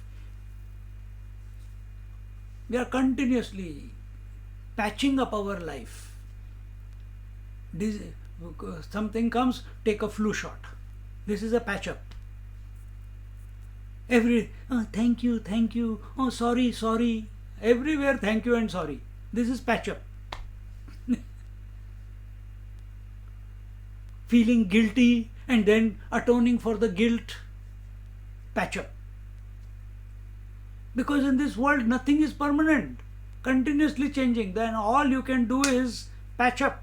S1: We are continuously patching up our life. Something comes, take a flu shot. This is a patch up. Thank you, oh sorry. Everywhere thank you and sorry. This is patch up. Feeling guilty and then atoning for the guilt, patch up. Because in this world nothing is permanent, continuously changing. Then all you can do is patch up.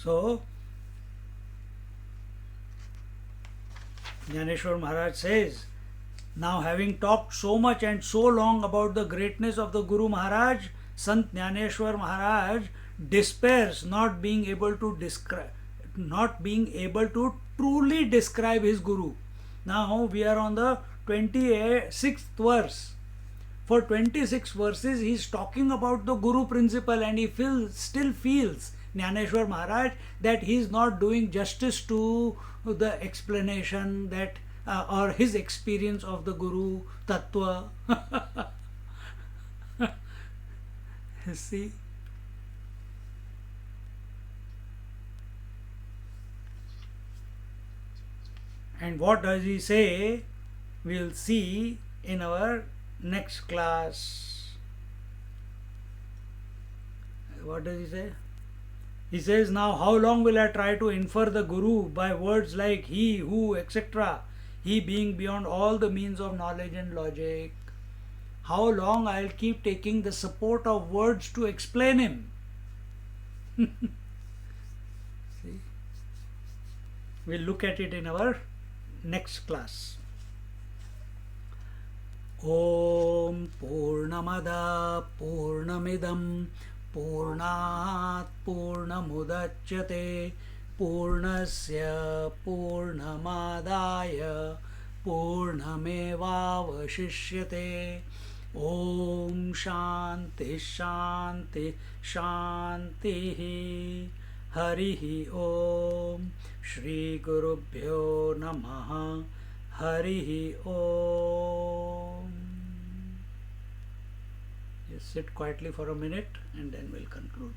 S1: So, Jnaneshwar Maharaj says, now having talked so much and so long about the greatness of the Guru Maharaj, Sant Jnaneshwar Maharaj despairs not being able to truly describe his Guru. Now we are on the 26th verse. For 26 verses he is talking about the Guru principle, and he still feels, Jnaneshwar Maharaj, that he is not doing justice to the explanation that or his experience of the Guru Tattva. See? And what does he say? We'll see in our next class. What does he say? He says, now how long will I try to infer the Guru by words like he, who, etc., he being beyond all the means of knowledge and logic? How long I'll keep taking the support of words to explain him? See? We'll look at it in our next class. Om Purnamada Purnamidam Purnat Purnamudachyate Purnasya Purnamadaya Purnamevavashishyate. Om Shanti Shanti Shanti. Harihi Om. Shri Gurubhyo Namaha. Harihi Om. Just sit quietly for a minute and then we'll conclude.